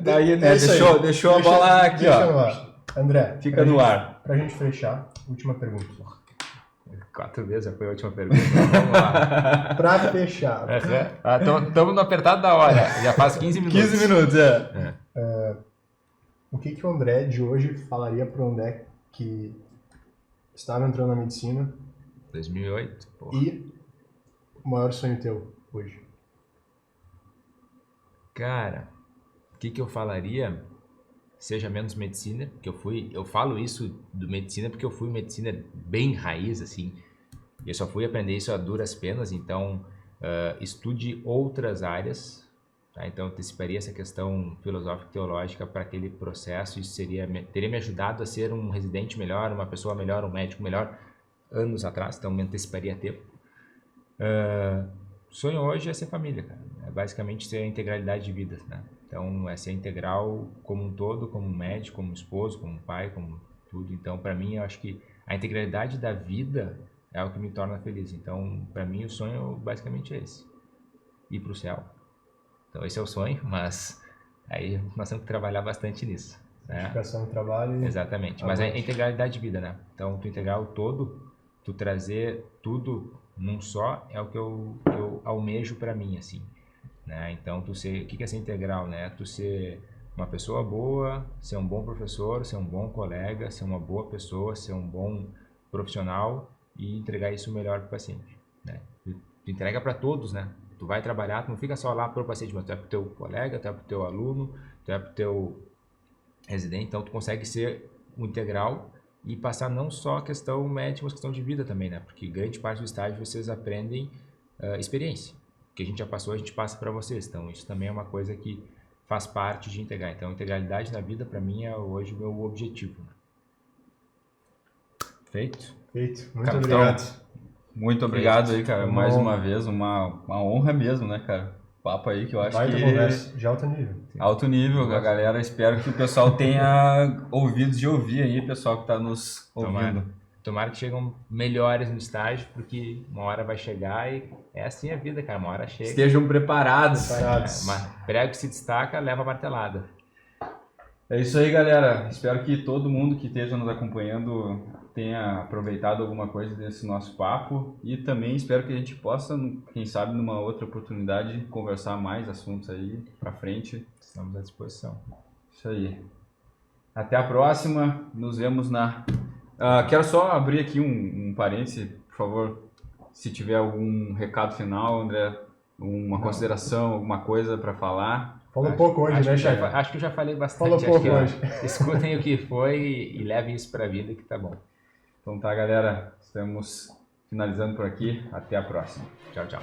deixou a bola aqui, ó. André, fica no ar. Pra gente fechar, última pergunta. 4 vezes já foi a última pergunta. Vamos lá. Pra fechar. Estamos no apertado da hora. Já faz 15 minutos. 15 minutos, O que o André de hoje falaria pro André que estava entrando na medicina? 2008. Porra. E o maior sonho teu hoje? Cara, o que eu falaria? Seja menos medicina, porque eu falo isso do medicina porque eu fui medicina bem raiz, assim, Eu só fui aprender isso a duras penas, então estude outras áreas, tá? Então eu anteciparia essa questão filosófica e teológica para aquele processo. Isso teria me ajudado a ser um residente melhor, uma pessoa melhor, um médico melhor anos atrás, então me anteciparia a tempo. Sonho hoje é ser família, cara. É basicamente ser a integralidade de vida, né? Então é ser integral como um todo, como médico, como esposo, como pai, como tudo. Então para mim eu acho que a integralidade da vida é o que me torna feliz. Então para mim o sonho basicamente é esse: ir para o céu. Então esse é o sonho, mas aí nós temos que trabalhar bastante nisso, né? Educação e trabalho. Exatamente, mas é a integralidade de vida, né? Então tu integrar o todo, tu trazer tudo num só é o que eu almejo para mim, assim, né? Então tu ser, o que é ser integral, né? Tu ser uma pessoa boa, ser um bom professor, ser um bom colega, ser uma boa pessoa, ser um bom profissional e entregar isso melhor para o paciente, né? Tu entrega para todos, né? Tu vai trabalhar, tu não fica só lá pro paciente, mas tu é pro teu colega, tu é pro teu aluno, tu é pro teu residente, então tu consegue ser um integral e passar não só a questão médica, mas a questão de vida também, né? Porque grande parte do estágio vocês aprendem experiência. O que a gente já passou, a gente passa para vocês. Então isso também é uma coisa que faz parte de integrar. Então integralidade na vida para mim é hoje o meu objetivo, né? Feito. Muito Capitão, obrigado. Muito obrigado aí, cara. Mais uma vez, uma honra mesmo, né, cara? Papo aí que eu acho que... conversa de alto nível. Alto nível, a galera. Espero que o pessoal tenha ouvidos de ouvir aí, pessoal que tá nos ouvindo. Tomara que chegam melhores no estágio, porque uma hora vai chegar e é assim a vida, cara. Uma hora chega. Estejam preparados. Prego que se destaca, leva a martelada. É isso aí, galera. Espero que todo mundo que esteja nos acompanhando tenha aproveitado alguma coisa desse nosso papo e também espero que a gente possa, quem sabe, numa outra oportunidade, conversar mais assuntos aí pra frente. Estamos à disposição. Isso aí. Até a próxima. Nos vemos na... quero só abrir aqui um parêntese, por favor. Se tiver algum recado final, André, uma consideração, alguma coisa para falar. Falou pouco hoje, né, chefe? Acho que eu já falei bastante. Falou pouco hoje. Escutem o que foi e levem isso para a vida, que tá bom. Então tá, galera. Estamos finalizando por aqui. Até a próxima. Tchau, tchau.